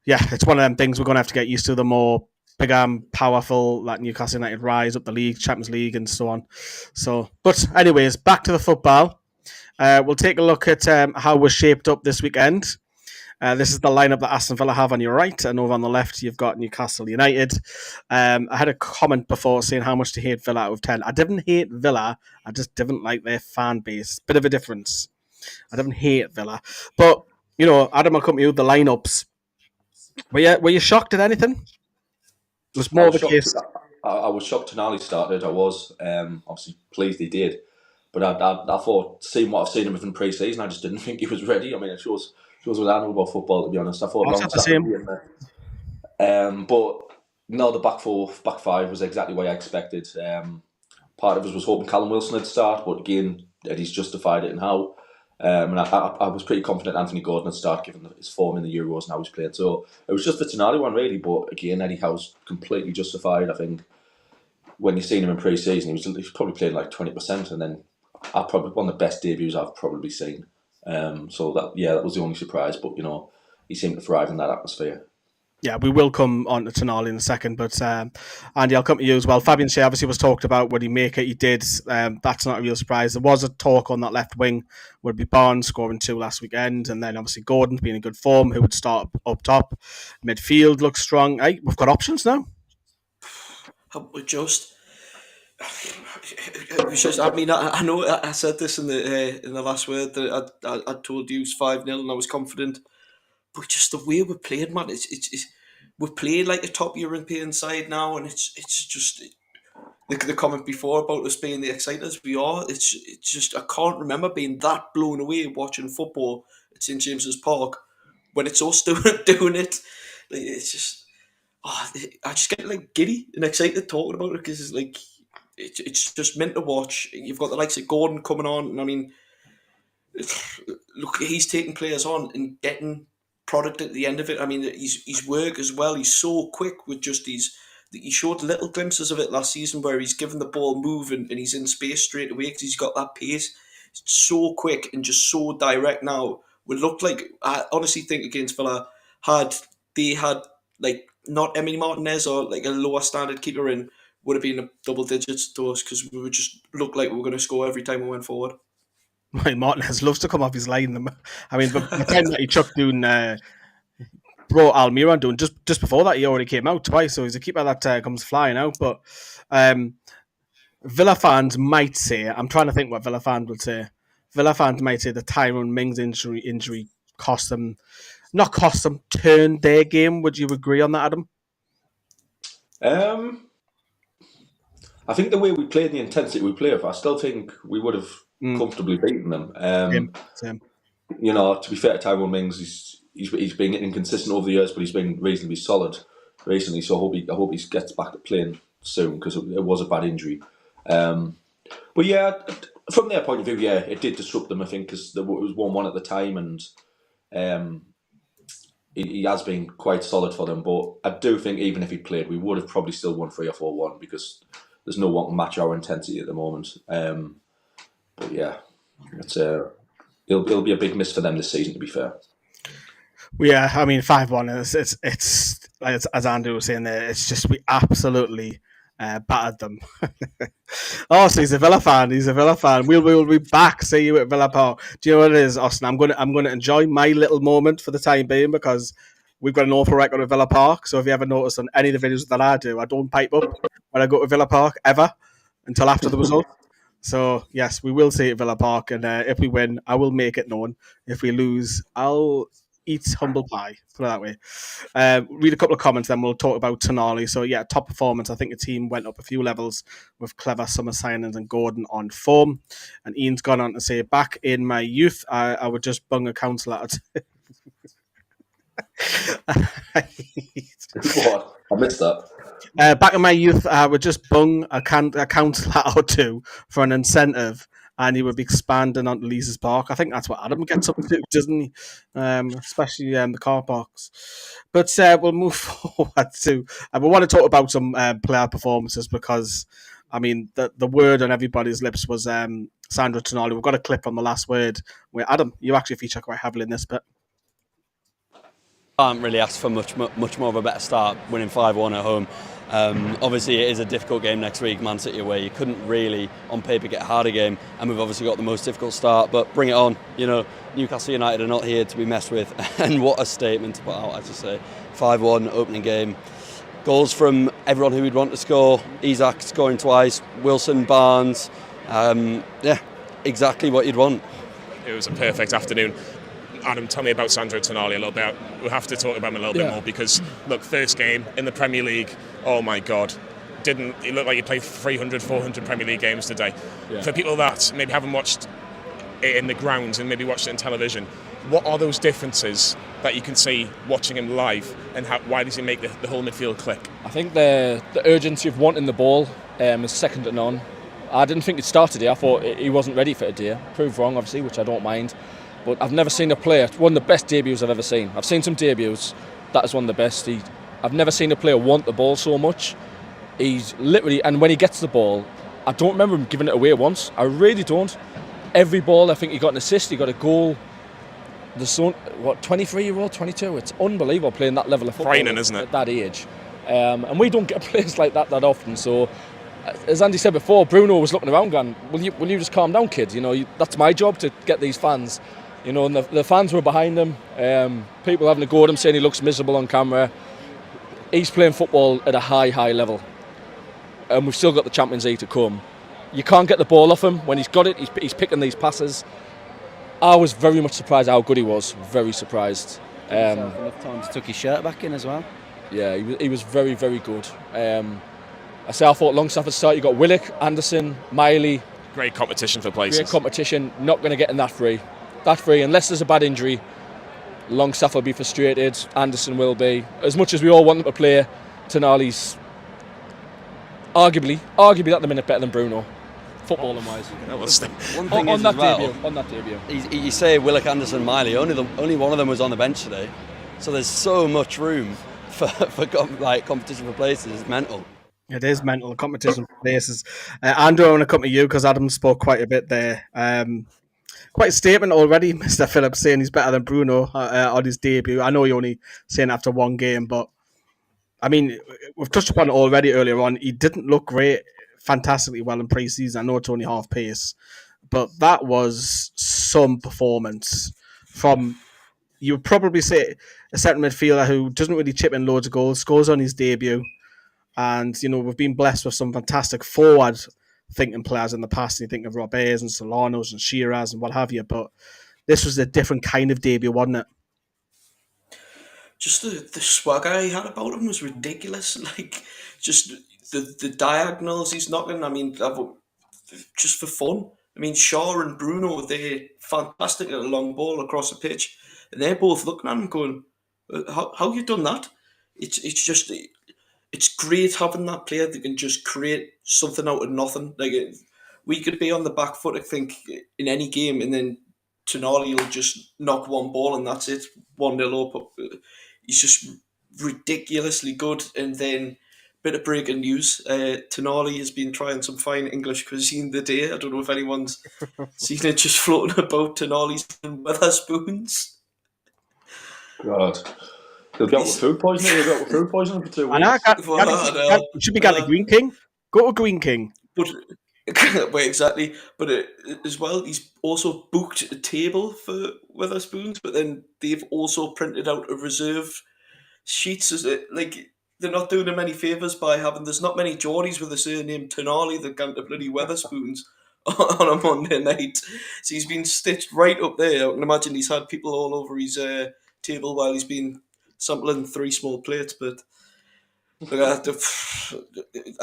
yeah, it's one of them things we're going to have to get used to. The more bigger and powerful that Newcastle United rise up the league, Champions League and so on. So, but anyways, back to the football. We'll take a look at how we're shaped up this weekend. This is the lineup that Aston Villa have on your right, and over on the left you've got Newcastle United. I had a comment before saying how much to hate Villa out of 10. I didn't hate Villa, I just didn't like their fan base. Bit of a difference. I didn't hate Villa. But, Adam, I'll come to you with the lineups. Were you shocked at anything? It was more of a case. I was shocked Tonali started. I was obviously pleased he did. But I thought, seeing what I've seen him in pre-season, I just didn't think he was ready. I mean, it shows what I know about football, to be honest. I thought the same. But no, the back five was exactly what I expected. Part of us was hoping Callum Wilson would start, but again, Eddie's justified it and how. And I was pretty confident Anthony Gordon would start, given his form in the Euros and how he's played. So it was just the Tonali one, really. But again, Eddie Howe's completely justified. I think when you've seen him in pre-season, he's probably played like 20%, and then probably one of the best debuts I've probably seen. So that was the only surprise. But he seemed to thrive in that atmosphere. Yeah, we will come on to Tonali in a second, but Andy, I'll come to you as well. Fabian Shea obviously was talked about. Would he make it? He did. That's not a real surprise. There was a talk on that left wing. Would be Barnes scoring 2 last weekend, and then obviously Gordon being in good form, who would start up top. Midfield looks strong. Hey, we've got options now. I know I said this in the last word that I told you it was 5-0 and I was confident. but just the way we're playing, man, we're playing like a top European side now, and it's just the comment before about us being the exciters we are. It's just, I can't remember being that blown away watching football at St James's Park when it's us doing it. Like, it's just, I just get like giddy and excited talking about it, because it's like it's just meant to watch. You've got the likes of Gordon coming on, and I mean, look, he's taking players on and getting product at the end of it. I mean, his work as well. He's so quick with just these. He showed little glimpses of it last season where he's given the ball move and he's in space straight away because he's got that pace. It's so quick and just so direct now. Would look like, I honestly think against Villa, had like not Emily Martinez or like a lower standard keeper in, would have been a double digits to us, because we would just look like we were going to score every time we went forward. Right, Martinez loves to come off his line. I mean, the time that he chucked doing, brought Almiron doing just before that, he already came out twice. So he's a keeper that comes flying out. But Villa fans might say, I'm trying to think what Villa fans would say. Villa fans might say the Tyrone Mings injury turned their game. Would you agree on that, Adam? I think the way we played, the intensity we play with, I still think we would have comfortably beaten them. Same. You know, to be fair to Tyrone Mings, he's been inconsistent over the years, but he's been reasonably solid recently. So I hope he gets back to playing soon, because it was a bad injury. But yeah, from their point of view, yeah, it did disrupt them, I think, because it was 1-1 at the time, and he has been quite solid for them. But I do think even if he played, we would have probably still won 3 or 4-1, because there's no one to match our intensity at the moment. But yeah, it'll be a big miss for them this season, to be fair. Yeah, I mean, 5-1. It's as Andrew was saying there. It's just, we absolutely battered them. So he's a Villa fan. We'll be back. See you at Villa Park. Do you know what it is, Austin? I'm gonna enjoy my little moment for the time being, because we've got an awful record at Villa Park. So if you ever notice on any of the videos that I do, I don't pipe up when I go to Villa Park ever until after the result. So yes, we will see it at Villa Park, and if we win, I will make it known. If we lose, I'll eat humble pie. Put it that way. Read a couple of comments, then we'll talk about Tonali. So yeah, top performance. I think the team went up a few levels with clever summer signings and Gordon on form. And Ian's gone on to say, back in my youth, I would just bung a council out. What? I missed that. Back in my youth, I would just bung a council or two for an incentive, and he would be expanding onto Lees's Park. I think that's what Adam gets up to, doesn't he? Especially the car parks. But we'll move forward to... we want to talk about some player performances, because, I mean, the word on everybody's lips was Sandro Tonali. We've got a clip on the last word where, Adam, you actually feature quite heavily in this bit. Can't really ask for much more of a better start, winning 5-1 at home. Obviously it is a difficult game next week, Man City away. You couldn't really on paper get a harder game, and we've obviously got the most difficult start, but bring it on. You know, Newcastle United are not here to be messed with, and what a statement to put out, as I say. 5-1 opening game, goals from everyone who we'd want to score. Isak scoring twice, Wilson, Barnes, yeah, exactly what you'd want. It was a perfect afternoon. Adam, tell me about Sandro Tonali a little bit. We'll have to talk about him a little bit more, because, look, first game in the Premier League, oh my God. It looked like he played 300, 400 Premier League games today. Yeah. For people that maybe haven't watched it in the grounds and maybe watched it on television, what are those differences that you can see watching him live, and why does he make the whole midfield click? I think the urgency of wanting the ball is second to none. I didn't think it started here. I thought he wasn't ready for it here. Proved wrong, obviously, which I don't mind. But I've never seen a player, one of the best debuts I've ever seen. I've seen some debuts, that is one of the best. I've never seen a player want the ball so much. He's literally, and when he gets the ball, I don't remember him giving it away once. I really don't. Every ball, I think he got an assist, he got a goal. The son, 23-year-old, 22? It's unbelievable playing that level of football. Frightening, isn't it? At that age. And we don't get players like that often. So, as Andy said before, Bruno was looking around going, will you just calm down, kid? You know, that's my job to get these fans. You know, and the fans were behind him. People having a go at him, saying he looks miserable on camera. He's playing football at a high level. And we've still got the Champions League to come. You can't get the ball off him. When he's got it, he's picking these passes. I was very much surprised how good he was. Very surprised. Enough time to tuck his shirt back in as well. Yeah, he was very, very good. I thought Longstaff at start, you got Willock, Anderson, Miley. Great competition for places. Great competition, not going to get in that free. Unless there's a bad injury, Longstaff will be frustrated, Anderson will be. As much as we all want them to play, Tonali's arguably at the minute better than Bruno, footballing wise. One thing on that debut. You say Willock, Anderson, Miley, only one of them was on the bench today. So there's so much room for competition for places. It's mental. It is mental competition for places. Andrew, I want to come to you because Adam spoke quite a bit there. Quite a statement already, Mr. Phillips, saying he's better than Bruno on his debut. I know you're only saying after one game, but I mean, we've touched upon it already earlier on. He didn't look great, fantastically well in pre-season. I know it's only half pace, but that was some performance from, you would probably say, a centre midfielder who doesn't really chip in loads of goals, scores on his debut. And, you know, we've been blessed with some fantastic forward-thinking players in the past. You think of Robes and Solanos and Shiraz and what have you. But this was a different kind of debut, wasn't it? Just the swagger he had about him was ridiculous. Like, just the diagonals he's knocking. I mean, just for fun. I mean, Shaw and Bruno, they're fantastic at a long ball across the pitch. And they're both looking at him going, how you done that? It's great having that player that can just create something out of nothing. Like, we could be on the back foot, I think, in any game, and then Tonali will just knock one ball and that's it, 1-0 up. He's just ridiculously good. And then, bit of breaking news, Tonali has been trying some fine English cuisine today. I don't know if anyone's seen it just floating about. Tonali's Wetherspoons. God. He'll get with food poisoning. He'll get with food poisoning for 2 weeks. You should be going to Green King. Go to Green King. But wait, exactly. But as well, he's also booked a table for Wetherspoons. But then they've also printed out a reserve sheets. Like, they're not doing him any favours by having. There's not many Geordies with the surname Tonali that can to bloody Wetherspoons on a Monday night. So he's been stitched right up there. I can imagine he's had people all over his table while he's been sampling 3 small plates, but I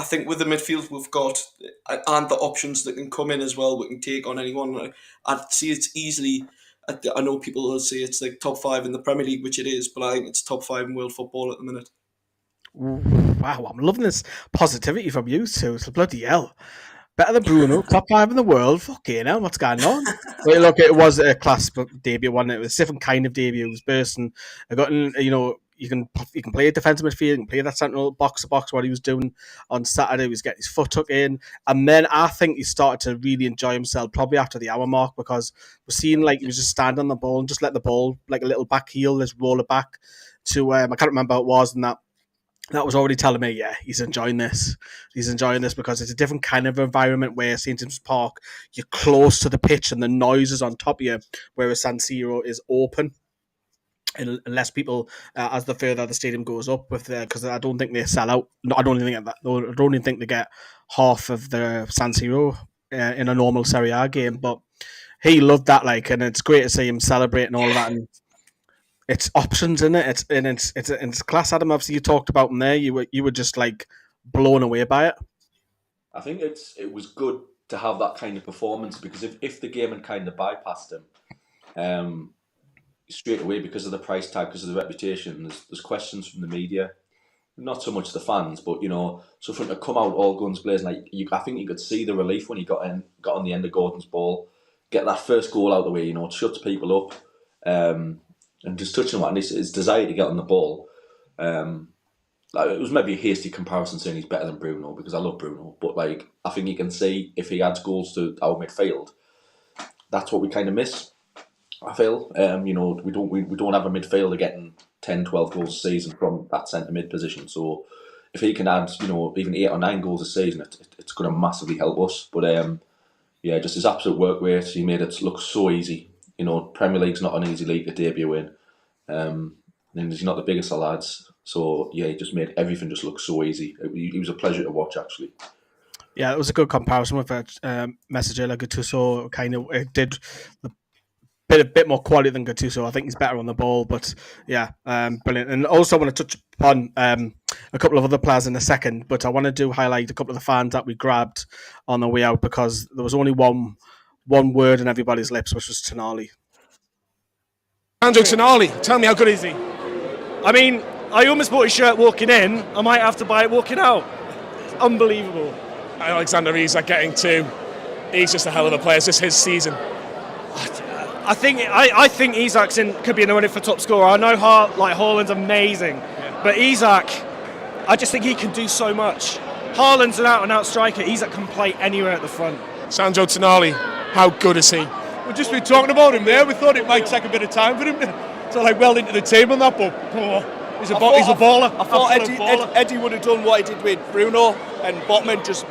think with the midfield we've got and the options that can come in as well, we can take on anyone. I'd say it's easily, I know people will say it's like top 5 in the Premier League, which it is, but I think it's top 5 in world football at the minute. Wow, I'm loving this positivity from you two. It's bloody hell. Better than Bruno, top 5 in the world. Fucking hell, what's going on? Well, look, it was a class debut, wasn't it? It was a different kind of debut. It was bursting. I got in, you know, you can play a defensive midfield, you can play that central box to box, what he was doing on Saturday. He was getting his foot tucked in. And then I think he started to really enjoy himself probably after the hour mark, because we're seeing like he was just standing on the ball and just let the ball, like a little back heel, just roll it back to, I can't remember what it was, and that was already telling me, yeah, he's enjoying this. He's enjoying this because it's a different kind of environment where St. James's Park, you're close to the pitch and the noise is on top of you, whereas San Siro is open. And less people as the further the stadium goes up, with because I don't think they sell out. No, I don't even think they get half of the San Siro in a normal Serie A game. But he loved that, like, and it's great to see him celebrating all of that. And it's options in it. It's class. Adam, obviously you talked about him there. You were just like blown away by it. I think it was good to have that kind of performance, because if the game had kind of bypassed him, straight away, because of the price tag, because of the reputation, there's questions from the media, not so much the fans, but, you know, so for him to come out all guns blazing, like, I think you could see the relief when he got on the end of Gordon's ball, get that first goal out of the way, you know, it shuts people up, and just touching on his desire to get on the ball. Like, it was maybe a hasty comparison saying he's better than Bruno, because I love Bruno, but like, I think you can see if he adds goals to our midfield, that's what we kind of miss. I feel, you know, we don't have a midfielder getting 10, 12 goals a season from that centre mid position. So if he can add, you know, even 8 or 9 goals a season, it's going to massively help us. But yeah, just his absolute work rate, he made it look so easy. You know, Premier League's not an easy league to debut in, and he's not the biggest of lads. So yeah, he just made everything just look so easy. He was a pleasure to watch, actually. Yeah, it was a good comparison with a message like Gattuso kind of it did. The bit more quality than Gattuso. I think he's better on the ball, but yeah, brilliant. And also I want to touch upon a couple of other players in a second, but I want to highlight a couple of the fans that we grabbed on the way out, because there was only one word in everybody's lips, which was Tonali. Sandro Tonali, tell me, how good is he? I mean, I almost bought his shirt walking in. I might have to buy it walking out. It's unbelievable. Alexander Isak getting 2. He's just a hell of a player. It's just his season. I think Isak's could be in the running for top scorer. I know Haaland's amazing, but Isak, I just think he can do so much. Haaland's an out-and-out striker. Isak can play anywhere at the front. Sandro Tonali, how good is he? We've just been talking about him there. We thought it might take a bit of time for him to well into the team on that, but he's a baller. I thought Eddie would have done what he did with Bruno and Botman, just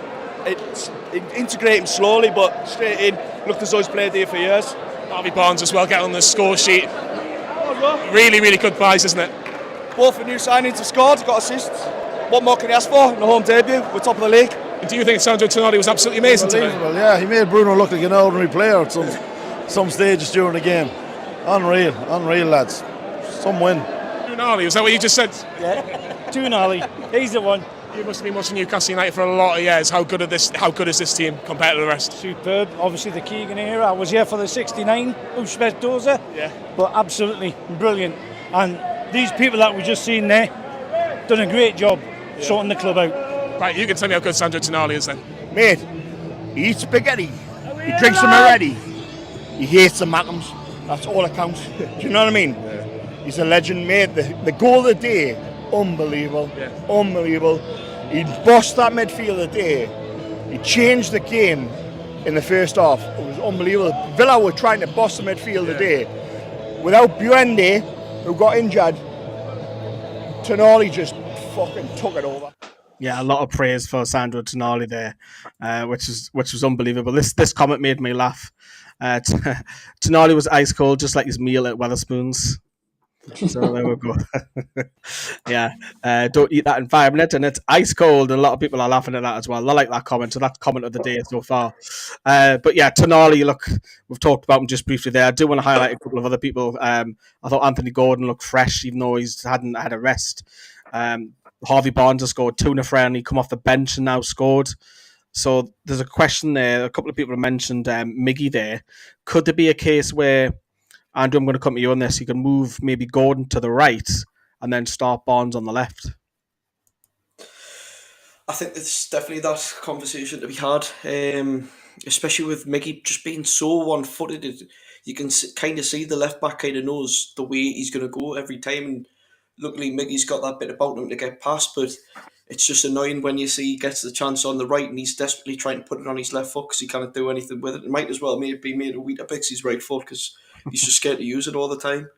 integrate him slowly, but straight in. Looked as though he's played there for years. Harvey Barnes as well, getting on the score sheet. Really, really good buys, isn't it? Both the new signings have scored, got assists. What more can you ask for in the home debut? We're top of the league. And do you think Sandro Tonali was absolutely amazing today? Yeah, he made Bruno look like an ordinary player at some stages during the game. Unreal, lads. Some win. Tonali, is that what you just said? Yeah, Tonali, he's the one. You must have been watching Newcastle United for a lot of years. How good is this team compared to the rest? Superb. Obviously the Keegan era. I was here for the 69 Dozer. Yeah. But absolutely brilliant. And these people that we just seen there done a great job sorting the club out. Right, you can tell me how good Sandro Tonali is then. Mate, he eats spaghetti. He drinks the Moretti. He hates the Mackhams. That's all that counts. Do you know what I mean? Yeah. He's a legend, mate. The goal of the day, unbelievable. Yeah. Unbelievable. He bossed that midfield today. He changed the game in the first half. It was unbelievable. Villa were trying to boss the midfield today. Without Buende, who got injured, Tonali just fucking took it over. Yeah, a lot of praise for Sandro Tonali there, which was unbelievable. This comment made me laugh. Tonali was ice cold, just like his meal at Wetherspoons. So there we go. Yeah, don't eat that environment, and it's ice cold. And a lot of people are laughing at that as well. I like that comment. So that's comment of the day so far. But yeah, Tonali. Look, we've talked about him just briefly there. I do want to highlight a couple of other people. I thought Anthony Gordon looked fresh, even though he's hadn't had a rest. Harvey Barnes has scored 2 in a friendly, come off the bench and now scored. So there's a question there. A couple of people have mentioned Miggy there. Could there be a case where, Andrew, I'm going to come to you on this, you can move maybe Gordon to the right and then start Barnes on the left? I think there's definitely that conversation to be had, especially with Miggy just being so one-footed. You can kind of see the left-back kind of knows the way he's going to go every time, and luckily Miggy's got that bit about him to get past, but it's just annoying when you see he gets the chance on the right and he's desperately trying to put it on his left foot because he can't do anything with it. It might as well be made of Weetabix, his right foot, because he's just scared to use it all the time.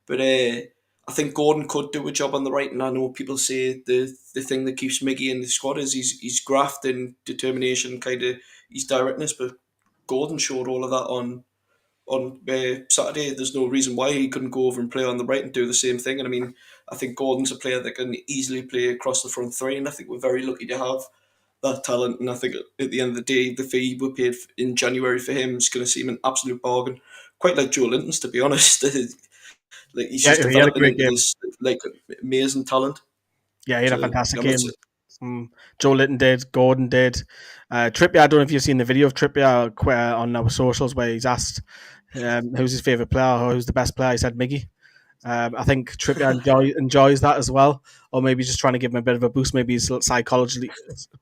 But I think Gordon could do a job on the right, and I know people say the thing that keeps Miggy in the squad is his graft and determination, kind of his directness, but Gordon showed all of that on Saturday. There's no reason why he couldn't go over and play on the right and do the same thing. And I mean, I think Gordon's a player that can easily play across the front three, and I think we're very lucky to have that talent. And I think at the end of the day, the fee we paid in January for him is going to seem an absolute bargain. Quite like Joe Linton's, to be honest. Like he's just developing into this like amazing talent. Yeah, he had a fantastic game. Joe Linton did, Gordon did. Trippier, I don't know if you've seen the video of Trippier on our socials where he's asked who's his favourite player or who's the best player. He said Miggy. I think Trippier enjoys that as well, or maybe just trying to give him a bit of a boost. Maybe he's psychologically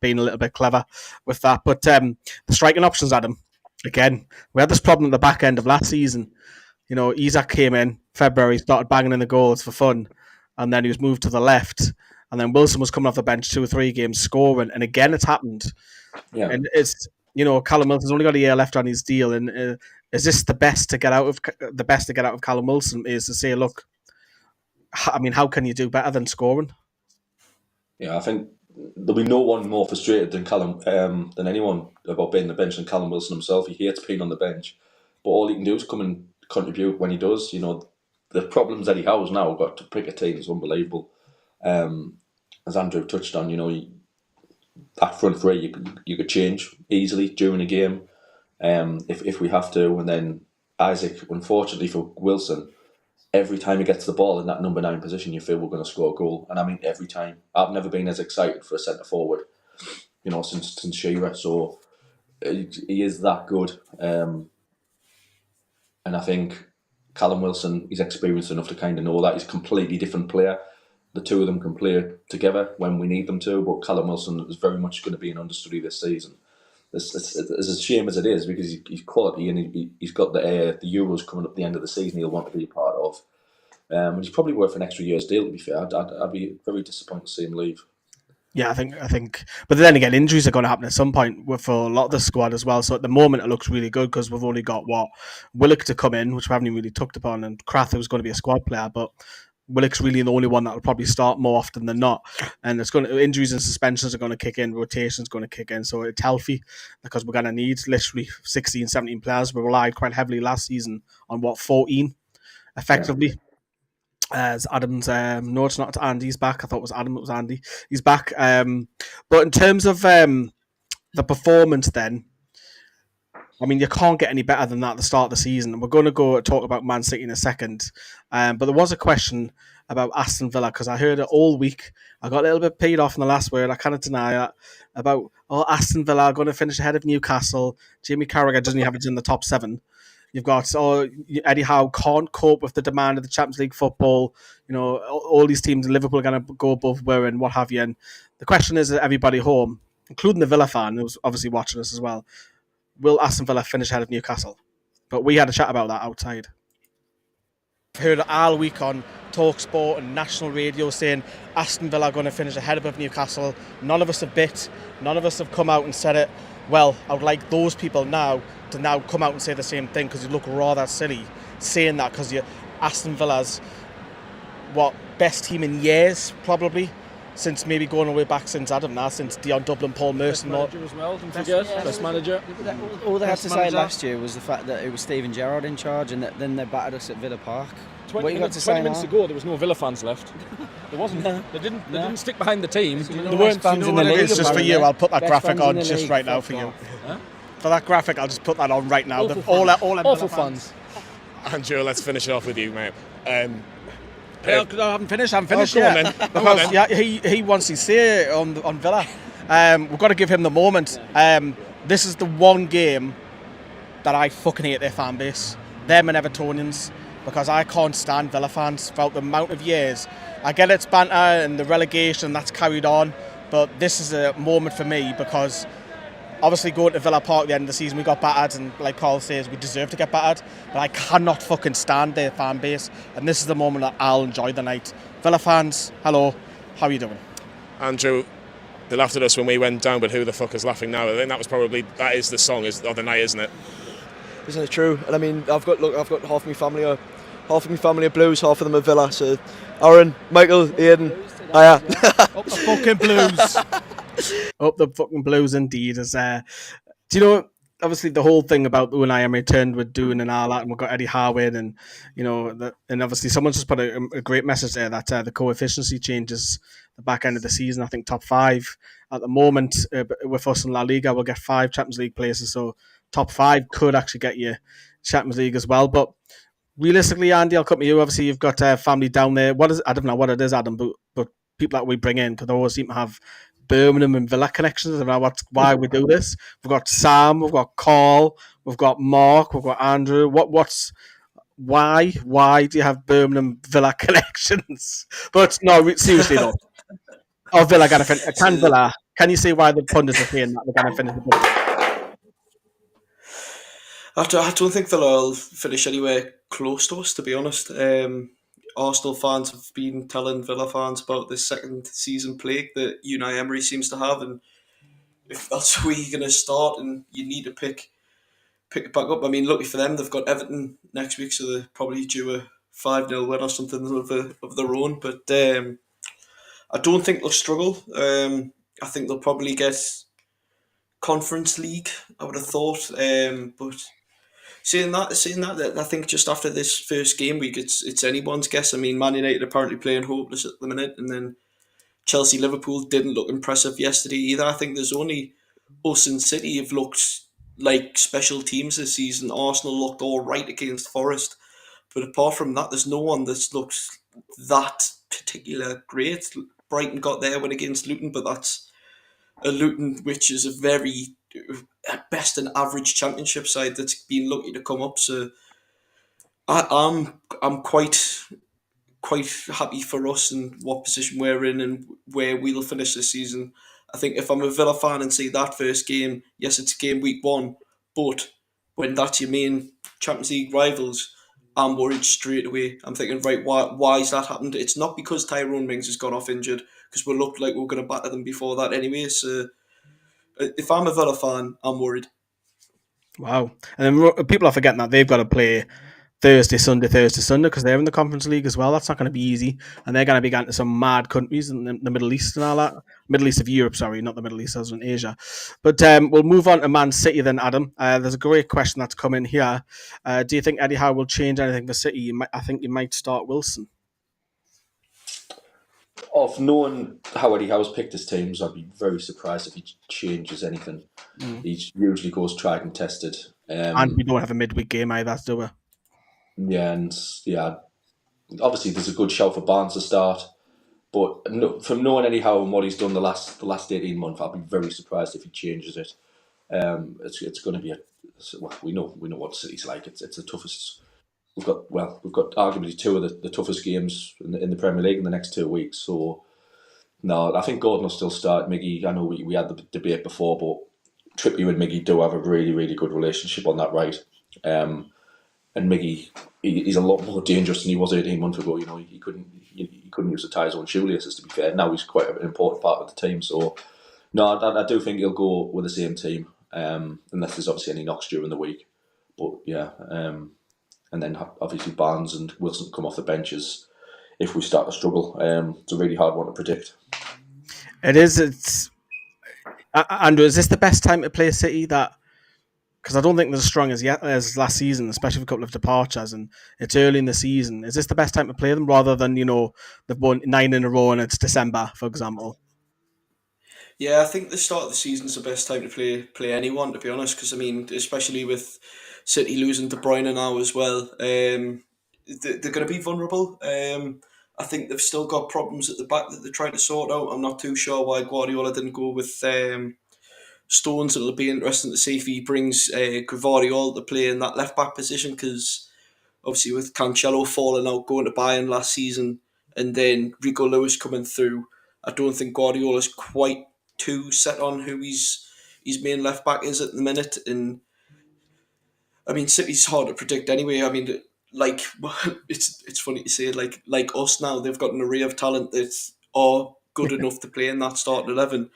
being a little bit clever with that. But the striking options, Adam, again, we had this problem at the back end of last season. You know, Isak came in February, started banging in the goals for fun, and then he was moved to the left. And then Wilson was coming off the bench 2 or 3 games scoring, and again it's happened. Yeah. And it's, you know, Callum Wilson's only got a year left on his deal, and is this the best to get out of Callum Wilson? Is to say, look, I mean, how can you do better than scoring? Yeah, I think there'll be no one more frustrated than Callum than anyone about being on the bench than Callum Wilson himself. He hates being on the bench, but all he can do is come and contribute when he does. You know, the problems that he has now got to pick a team is unbelievable. As Andrew touched on, you know, that front three you could change easily during a game, if we have to, and then Isaac, unfortunately for Wilson, every time he gets the ball in that number 9 position, you feel we're going to score a goal. And I mean, every time. I've never been as excited for a centre forward, since Shearer. So he is that good. And I think Callum Wilson is experienced enough to kind of know that. He's a completely different player. The two of them can play together when we need them to, but Callum Wilson is very much going to be an understudy this season. It's a shame as it is, because he's quality and he's got the Euros coming up at the end of the season he'll want to be a part of. And he's probably worth an extra year's deal, to be fair. I'd be very disappointed to see him leave. Yeah, I think. But then again, injuries are going to happen at some point for a lot of the squad as well. So at the moment, it looks really good because we've only got Willock to come in, which we haven't even really talked upon, and Crath who's going to be a squad player, but Willock's really the only one that will probably start more often than not. And injuries and suspensions are going to kick in, rotation's going to kick in. So it's healthy because we're going to need literally 16, 17 players. We relied quite heavily last season on 14 effectively. As Adam's no, it's not Andy's back. I thought it was Adam, it was Andy. He's back. But in terms of the performance then, I mean, you can't get any better than that at the start of the season. We're going to go talk about Man City in a second. But there was a question about Aston Villa, because I heard it all week. I got a little bit paid off in the last word. I cannot deny that. About, Aston Villa are going to finish ahead of Newcastle. Jamie Carragher doesn't even have it in the top 7. You've got Eddie Howe can't cope with the demand of the Champions League football. All these teams in Liverpool are going to go above where and what have you. And the question is, everybody home, including the Villa fan who's obviously watching us as well, will Aston Villa finish ahead of Newcastle? But we had a chat about that outside. I've heard it all week on TalkSport and national radio saying Aston Villa are going to finish ahead of Newcastle. None of us have bit. None of us have come out and said it. Well, I would like those people now to come out and say the same thing, because you look rather silly saying that, because Aston Villa's best team in years, probably, since maybe going away back since since Dion Dublin, Paul Merson. Best manager as well, don't forget. Best manager. All they had to say last year was the fact that it was Steven Gerrard in charge, and then they battered us at Villa Park. 20 minutes ago, there was no Villa fans left. There wasn't. No. They didn't stick behind the team. There weren't fans in the league. It's just for you. I'll put that graphic on just right now for you. Huh? For that graphic, I'll just put that on right now. Awful fans. Andrew, let's finish it off with you, mate. I haven't finished yet. Because he wants to say on Villa. We've got to give him the moment. This is the one game that I fucking hate their fan base. Them and Evertonians. Because I can't stand Villa fans throughout the amount of years. I get it's banter and the relegation that's carried on, but this is a moment for me, because obviously going to Villa Park at the end of the season, we got battered, and like Carl says, we deserve to get battered, but I cannot fucking stand their fan base, and this is the moment that I'll enjoy the night. Villa fans, hello, how are you doing? Andrew, they laughed at us when we went down, but who the fuck is laughing now? I think that is the song of the night, isn't it? Isn't it true? And I mean, I've got half of my family are Blues, half of them are Villa. So, Aaron, Michael, Aidan, Up the fucking Blues. Up the fucking Blues, indeed. Do you know? Obviously, the whole thing about Unai Emery returned with doing and all that, and we've got Eddie Howe in, and and obviously someone just put a great message there that the coefficiency changes the back end of the season. I think top 5 at the moment with us in La Liga, we'll get 5 Champions League places. So top 5 could actually get you Champions League as well. But realistically, Andy, I'll come to you. Obviously, you've got family down there. I don't know what it is, Adam, but people that we bring in, because they always seem to have Birmingham and Villa connections. I don't know why we do this. We've got Sam, we've got Carl, we've got Mark, we've got Andrew. Why do you have Birmingham Villa connections? But no, seriously though. Villa gonna finish. Can you say why the pundits are saying that they're gonna finish the book? I don't think they'll finish anywhere close to us, to be honest. Arsenal fans have been telling Villa fans about this second season plague that Unai Emery seems to have, and if that's where you're going to start and you need to pick it back up. I mean, lucky for them, they've got Everton next week, so they're probably due a 5-0 win or something of their own. But I don't think they'll struggle. I think they'll probably get Conference League, I would have thought. But Saying that, I think just after this first game week, it's anyone's guess. I mean, Man United apparently playing hopeless at the minute, and then Chelsea-Liverpool didn't look impressive yesterday either. I think there's only us and City have looked like special teams this season. Arsenal looked all right against Forest, but apart from that, there's no one that's looked that particular great. Brighton got their win against Luton, but that's a Luton which is a very at best an average championship side that's been lucky to come up. So I'm quite happy for us and what position we're in and where we'll finish this season. I think if I'm a Villa fan and see that first game, yes, it's game week 1, but when that's your main Champions League rivals, I'm worried straight away. I'm thinking, right, why has that happened? It's not because Tyrone Mings has got off injured, because we looked like we were going to batter them before that anyway. So if I'm a Villa fan, I'm worried. Wow. And then people are forgetting that they've got to play Thursday, Sunday, because they're in the Conference League as well. That's not going to be easy. And they're going to be going to some mad countries in the Middle East and all that. Middle East of Europe, sorry, not the Middle East, I was in Asia. But we'll move on to Man City then, Adam. There's a great question that's come in here. Do you think Eddie Howe will change anything for City? I think you might start Wilson. Of knowing how Eddie Howe's picked his teams, I'd be very surprised if he changes anything. He usually goes tried and tested. And we don't have a midweek game either, do we? Yeah, obviously there's a good shout for Barnes to start, but from knowing Eddie Howe and what he's done the last 18 months, I'd be very surprised if he changes it. It's going to be we know what City's like. It's the toughest. We've got arguably two of the toughest games in the Premier League in the next 2 weeks. So no, I think Gordon will still start. Miggy, I know we had the debate before, but Trippier and Miggy do have a really, really good relationship on that right. And Miggy, he's a lot more dangerous than he was 18 months ago. You know, he couldn't use to tie his own shoelaces, to be fair. Now he's quite an important part of the team. So, no, I do think he'll go with the same team, unless there's obviously any knocks during the week. But yeah, and then obviously Barnes and Wilson come off the benches if we start to struggle. It's a really hard one to predict. It is. It's Andrew. Is this the best time to play City? Because I don't think they're as strong as last season, especially with a couple of departures, and it's early in the season. Is this the best time to play them, rather than they've won 9 in a row and it's December, for example? Yeah, I think the start of the season is the best time to play anyone, to be honest. Because I mean, especially with City losing De Bruyne now as well, they're going to be vulnerable. I think they've still got problems at the back that they're trying to sort out. I'm not too sure why Guardiola didn't go with Stones. It'll be interesting to see if he brings Gvardiol to play in that left back position, because obviously with Cancelo falling out, going to Bayern last season, and then Rico Lewis coming through, I don't think Guardiola's quite too set on who his main left back is at the minute. And I mean, City's hard to predict anyway. I mean, like it's funny to say, like us now, they've got an array of talent that are good enough to play in that starting 11.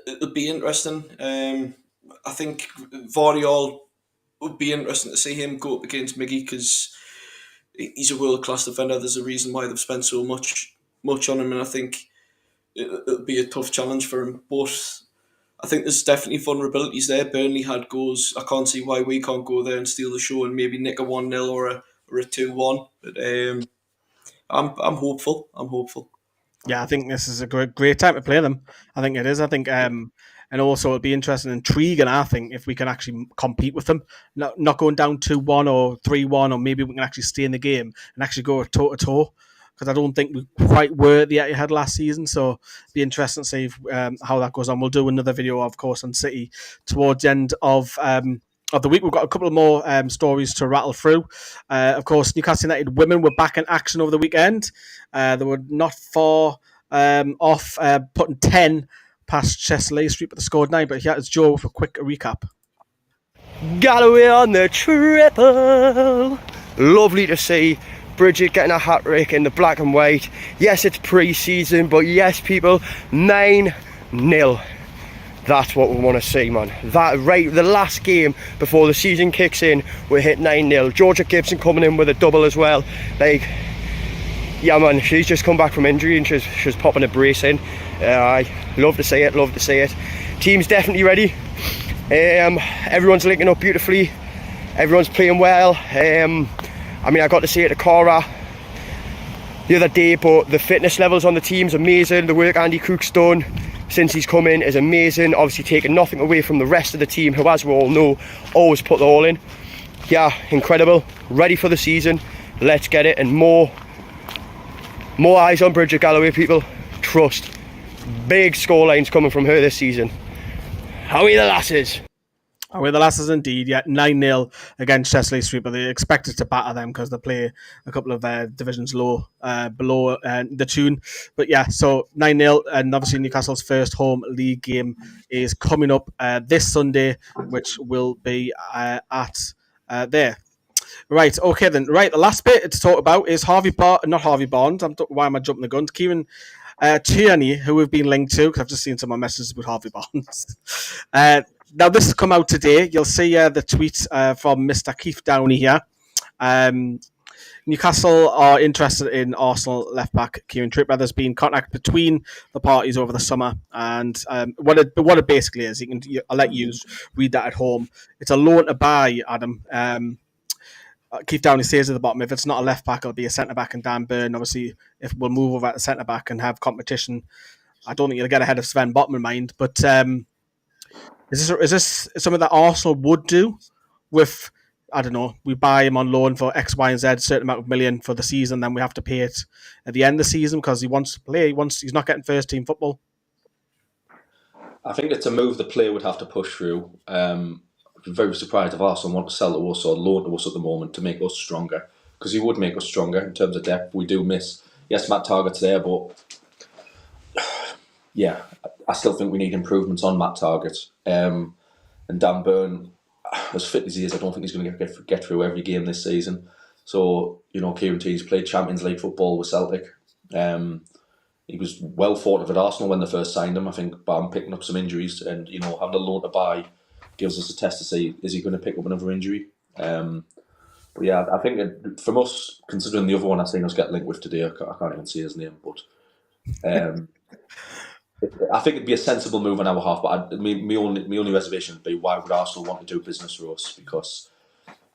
It'll be interesting. I think Gvardiol would be interesting to see him go up against Miggy, because he's a world-class defender. There's a reason why they've spent so much on him, and I think it'll be a tough challenge for him. But I think there's definitely vulnerabilities there. Burnley had goals. I can't see why we can't go there and steal the show and maybe nick a 1-0 or a 2-1. But I'm hopeful. Yeah, I think this is a great time to play them. I think it is. I think, and also it'll be interesting and intriguing, I think, if we can actually compete with them. Not going down 2-1 or 3-1, or maybe we can actually stay in the game and actually go toe-to-toe. Because I don't think we quite were at the Etihad last season. So it'll be interesting to see how that goes on. We'll do another video, of course, on City towards the end of the week. We've got a couple more stories to rattle through. Of course, Newcastle United women were back in action over the weekend. They were not far off putting 10 past Chesley Street, but they scored 9. But here is Joe with a quick recap. Gallagher on the triple. Lovely to see Bridget getting a hat-trick in the black and white. Yes, it's pre-season, but yes, people, 9-0. That's what we want to see, man. That right, the last game before the season kicks in, we hit 9-0. Georgia Gibson coming in with a double as well. Yeah, man, she's just come back from injury and she's popping a brace in. I love to see it. Team's definitely ready. Everyone's linking up beautifully. Everyone's playing well. I mean, I got to see it at Cora the other day, but the fitness levels on the team's amazing. The work Andy Cook's done, since he's come in is amazing. Obviously taking nothing away from the rest of the team, who, as we all know, always put the all in. Yeah, incredible. Ready for the season. Let's get it. And more eyes on Bridget Gallagher, people. Trust. Big scorelines coming from her this season. How are the lasses? We're the lasses indeed, yeah. 9-0 against Chesley Street, but they expected to batter them because they play a couple of divisions below the tune. But yeah, so 9-0, and obviously Newcastle's first home league game is coming up this Sunday, which will be at there. Right, okay then. Right, the last bit to talk about is why am I jumping the gun? Kieran Tierney, who we've been linked to, because I've just seen some of my messages with Harvey Barnes. Now, this has come out today. You'll see the tweet from Mr. Keith Downey here. Newcastle are interested in Arsenal left-back Kieran Trippier. There's been contact between the parties over the summer. And what it basically is, I'll let you read that at home. It's a loan to buy, Adam. Keith Downey says at the bottom, if it's not a left-back, it'll be a centre-back and Dan Burn. Obviously, if we'll move over at the centre-back and have competition, I don't think you'll get ahead of Sven Botman in mind. But... Is this something that Arsenal would do with, I don't know, we buy him on loan for X, Y, and Z, a certain amount of million for the season, then we have to pay it at the end of the season because he wants to play. He's not getting first team football. I think it's a move the player would have to push through. I'm very surprised if Arsenal want to sell to us or loan to us at the moment to make us stronger, because he would make us stronger in terms of depth. We do miss, yes, Matt Targett's there, but yeah, I still think we need improvements on Matt Targett. And Dan Burn, as fit as he is, I don't think he's going to get through every game this season. So, Kieran T's played Champions League football with Celtic. He was well thought of at Arsenal when they first signed him. I think Bam picking up some injuries and, having a loan to buy gives us a test to see, is he going to pick up another injury? But yeah, I think from us, considering the other one I've seen us get linked with today, I can't even see his name, but... I think it'd be a sensible move on our half, but my only reservation would be, why would Arsenal want to do business for us? Because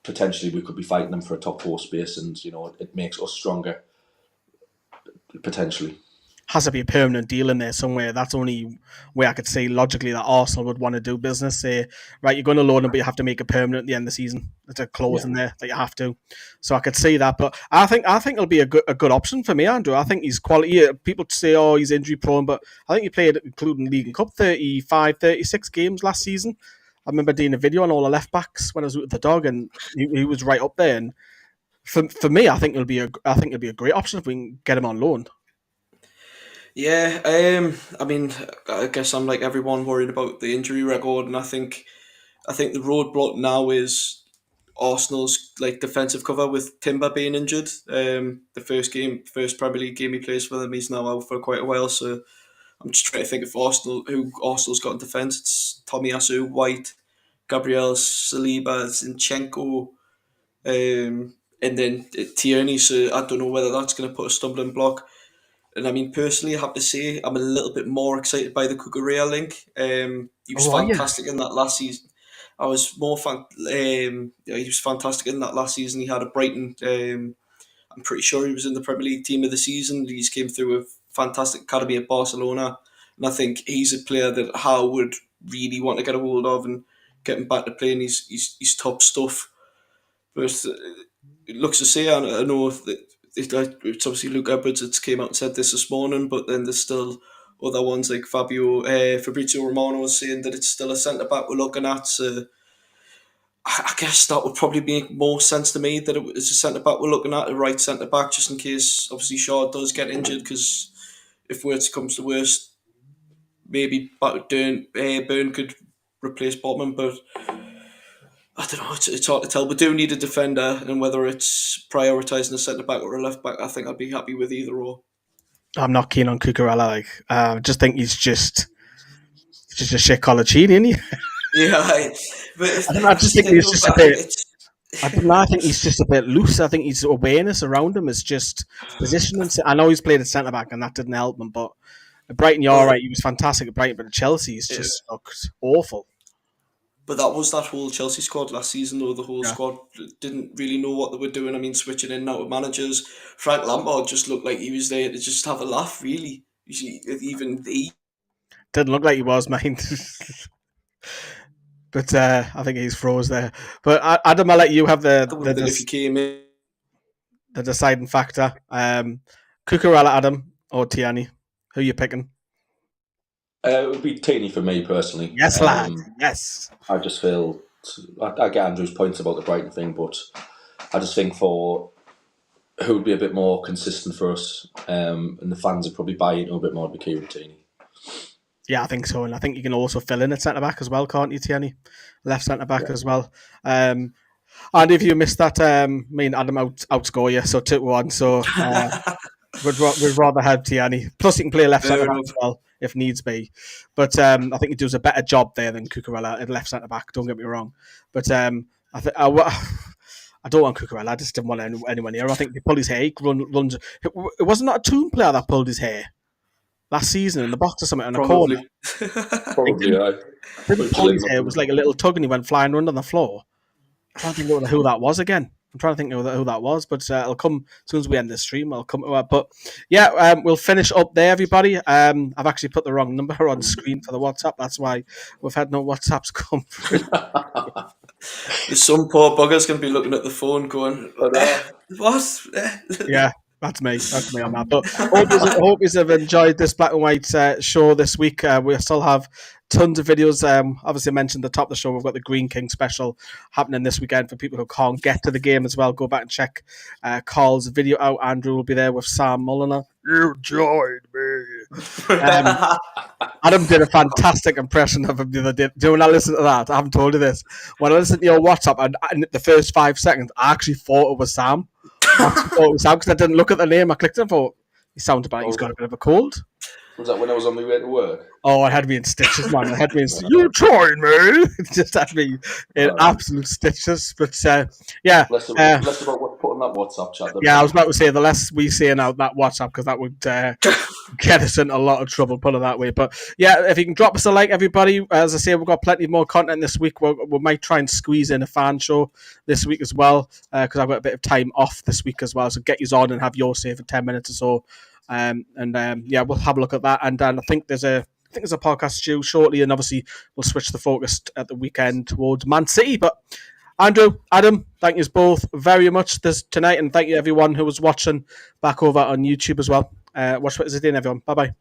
potentially we could be fighting them for a top 4 space, and it makes us stronger potentially. Has to be a permanent deal in there somewhere. That's the only way I could say logically that Arsenal would want to do business. Say, right, you're going to loan him, but you have to make it permanent at the end of the season. There's a clause in there that you have to. So I could see that, but I think it'll be a good option for me, Andrew. I think he's quality. People say, oh, he's injury prone, but I think he played, including League and Cup, 36 games last season. I remember doing a video on all the left backs when I was with the dog, and he was right up there. And for me, I think it'll be a great option if we can get him on loan. Yeah, I guess I'm like everyone worried about the injury record, and I think the roadblock now is Arsenal's defensive cover with Timber being injured. The first Premier League game he plays for them, he's now out for quite a while. So I'm just trying to think of who Arsenal's got in defence. It's Tomiyasu, White, Gabriel Saliba, Zinchenko, and then Tierney. So I don't know whether that's going to put a stumbling block. And personally, I have to say, I'm a little bit more excited by the Cucurella link. He was fantastic in that last season. He was fantastic in that last season. He had a Brighton. I'm pretty sure he was in the Premier League team of the season. He came through a fantastic academy at Barcelona. And I think he's a player that Howe would really want to get a hold of and get him back to playing his top stuff. But it looks to say, I know that it's obviously Luke Edwards that came out and said this morning, but then there's still other ones like Fabrizio Romano was saying that it's still a centre-back we're looking at. So I guess that would probably make more sense to me, that it was a centre-back we're looking at, a right centre-back, just in case obviously Shaw does get injured, because if worse comes to worst, maybe Burn could replace Botman, but I don't know, it's hard to tell. We do need a defender, and whether it's prioritising a centre-back or a left-back, I think I'd be happy with either or. I'm not keen on Cucurella. I just think he's just a shit Colaccini, isn't he? Yeah, I just think he's just a bit... I think he's just a bit loose. I think his awareness around him is just positioning. I know he's played at centre-back and that didn't help him, but at Brighton, you're right, he was fantastic at Brighton, but at Chelsea, he's just looked awful. But that was that whole Chelsea squad last season, though. The whole squad didn't really know what they were doing. Switching in and out of managers. Frank Lampard just looked like he was there to just have a laugh, really. Didn't look like he was, mind. But I think he's froze there. But Adam, I'll let you have If he came in. the deciding factor. Cucurella, Adam, or Tierney? Who are you picking? It would be Tierney for me personally. Yes, lad. Yes. I just feel I get Andrew's points about the Brighton thing, but I just think for who would be a bit more consistent for us, and the fans would probably buy into a bit more, would be Kieran Tierney. Yeah, I think so, and I think you can also fill in at centre back as well, can't you, Tierney? Left centre back as well. And if you missed that, me and Adam outscore you, so 2-1. So we'd rather have Tierney. Plus, he can play left centre back as well if needs be. But I think he does a better job there than Cucurella at left centre back. Don't get me wrong, but I don't want Cucurella. I just didn't want anyone here. I think he pulled his hair. He runs. It wasn't not a Toon player that pulled his hair last season in the box or something in a corner. Probably, yeah. Didn't pull his hair. It was like a little tug, and he went flying around on the floor. I'm trying to think who that was again. I'm trying to think who that was, but it'll come as soon as we end the stream. I'll come to it. But yeah, we'll finish up there, everybody. I've actually put the wrong number on screen for the WhatsApp. That's why we've had no WhatsApps come through. There's some poor bugger's going to be looking at the phone going, what? Yeah, that's me. That's me on that. But hope you have enjoyed this black and white show this week. We still have tons of videos. Obviously, I mentioned at the top of the show, we've got the Green King special happening this weekend for people who can't get to the game as well. Go back and check Carl's video out. Andrew will be there with Sam Mulliner. You joined me. Adam did a fantastic impression of him the other day. Do you want to listen to that? I haven't told you this. When I listened to your WhatsApp, and the first 5 seconds, I actually thought it was Sam. Because I didn't look at the name. I clicked and thought, he sounded like he's got a bit of a cold. Was that when I was on my way to work? Oh, it had me in stitches, man. It had me in you join me. It just had me in absolute stitches. But yeah. Less about what to put on that WhatsApp chat. Yeah, I was about to say the less we say now that WhatsApp, because that would get us in a lot of trouble, put it that way. But yeah, if you can drop us a like, everybody. As I say, we've got plenty more content this week. We might try and squeeze in a fan show this week as well, because I've got a bit of time off this week as well. So get yours on and have yours say for 10 minutes or so. Yeah, we'll have a look at that. And I think there's a podcast due shortly, and obviously we'll switch the focus at the weekend towards Man City. But Andrew, Adam, thank you both very much tonight, and thank you everyone who was watching back over on YouTube as well. Watch what is it in, everyone. Bye bye.